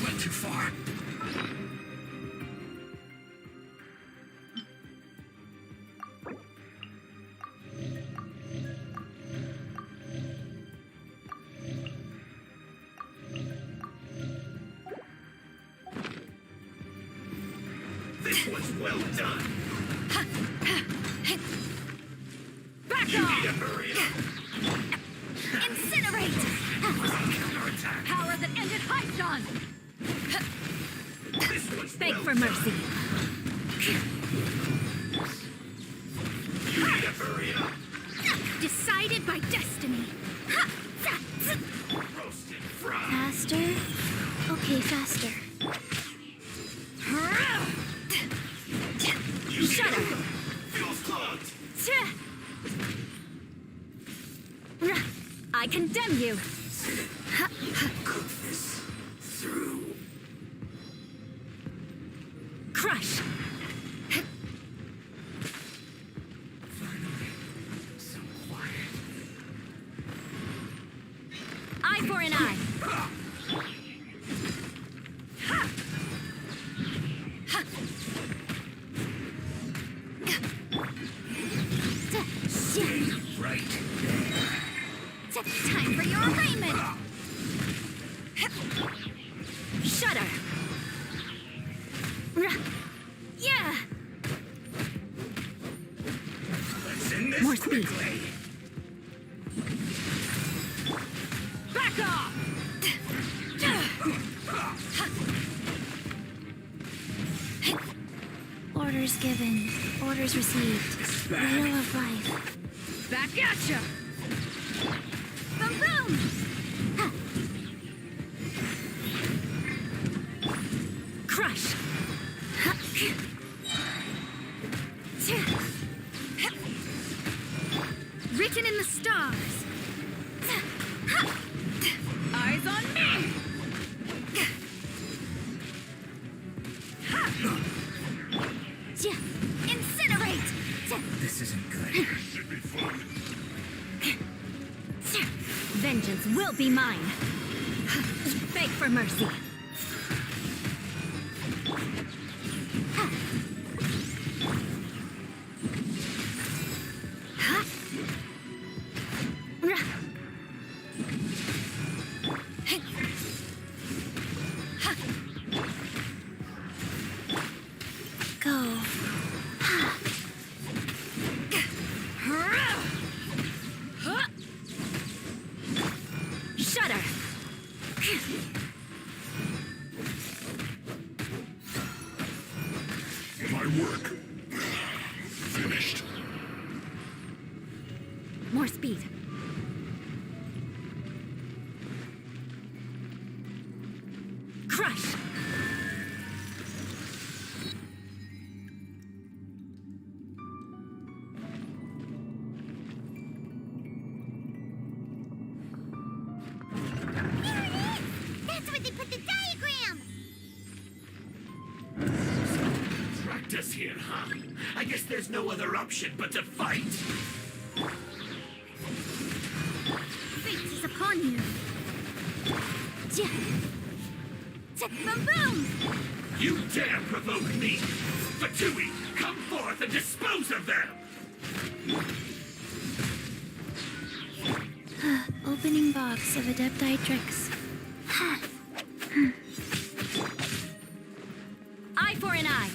went too far. This was well done. Back You off! need to hurry up. Incinerate! Counterattack. Power that ended Hypedon! This was Beg well for done. mercy. You need to hurry up. Decided by destiny. Roasted fried. Faster? Okay, faster. Shudder! Feels clogged. I condemn you. Cook this through. Crush. Finally, some quiet. Eye for an eye. Stay right there. Time for your arraignment! Shudder. Yeah. Let's end this More speed. quickly. Back off! Orders given. Orders received. Wheel of life. Back at ya! Boom boom! Crush. Written in the stars. Eyes on me! Incinerate! This isn't good. Vengeance will be mine. Beg for mercy. Go. Shudder. My work finished. More speed. Crush. There it is! That's where they put the diagram! Tracked us here, huh? I guess there's no other option but to fight. Fate is upon you. Boom boom! You dare provoke me! Fatui, come forth and dispose of them! random box of Adepti-Trix. Eye for an eye.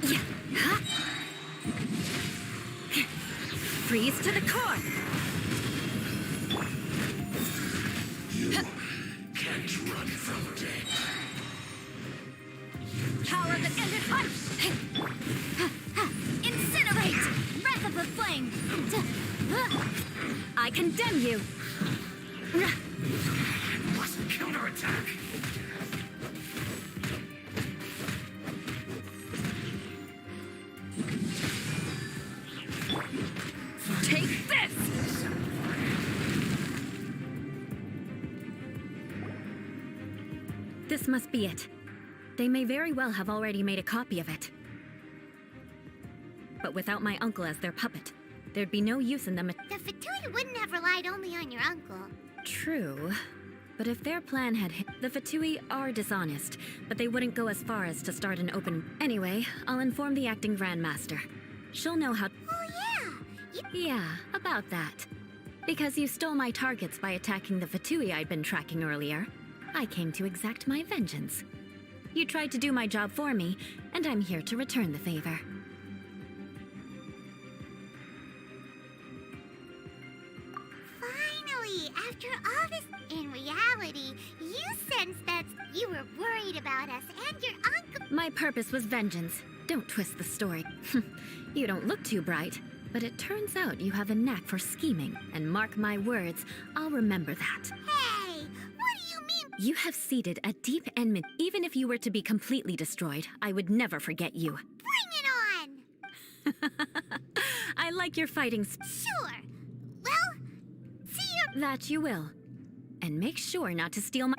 Yeah. Huh? Freeze to the core. You can't run from death. Power that ended life! Incinerate! Wrath of the Flame! I condemn you. Must counterattack. Take this! This must be it. They may very well have already made a copy of it. But without my uncle as their puppet, there'd be no use in them. The Fatui wouldn't have relied only on your uncle. True. But if their plan had hit, the Fatui are dishonest, but they wouldn't go as far as to start an open. Anyway, I'll inform the acting Grandmaster. She'll know how. Oh, yeah! Yeah, about that. Because you stole my targets by attacking the Fatui I'd been tracking earlier, I came to exact my vengeance. You tried to do my job for me, and I'm here to return the favor. Finally, after all this, in reality, you sensed that you were worried about us and your uncle. My purpose was vengeance. Don't twist the story. You don't look too bright, but it turns out you have a knack for scheming, and mark my words, I'll remember that. Hey, what do you mean? You have seeded a deep enmity. Even if you were to be completely destroyed, I would never forget you. Bring it on! I like your fighting. Sure. Well, see you. That you will. And make sure not to steal my.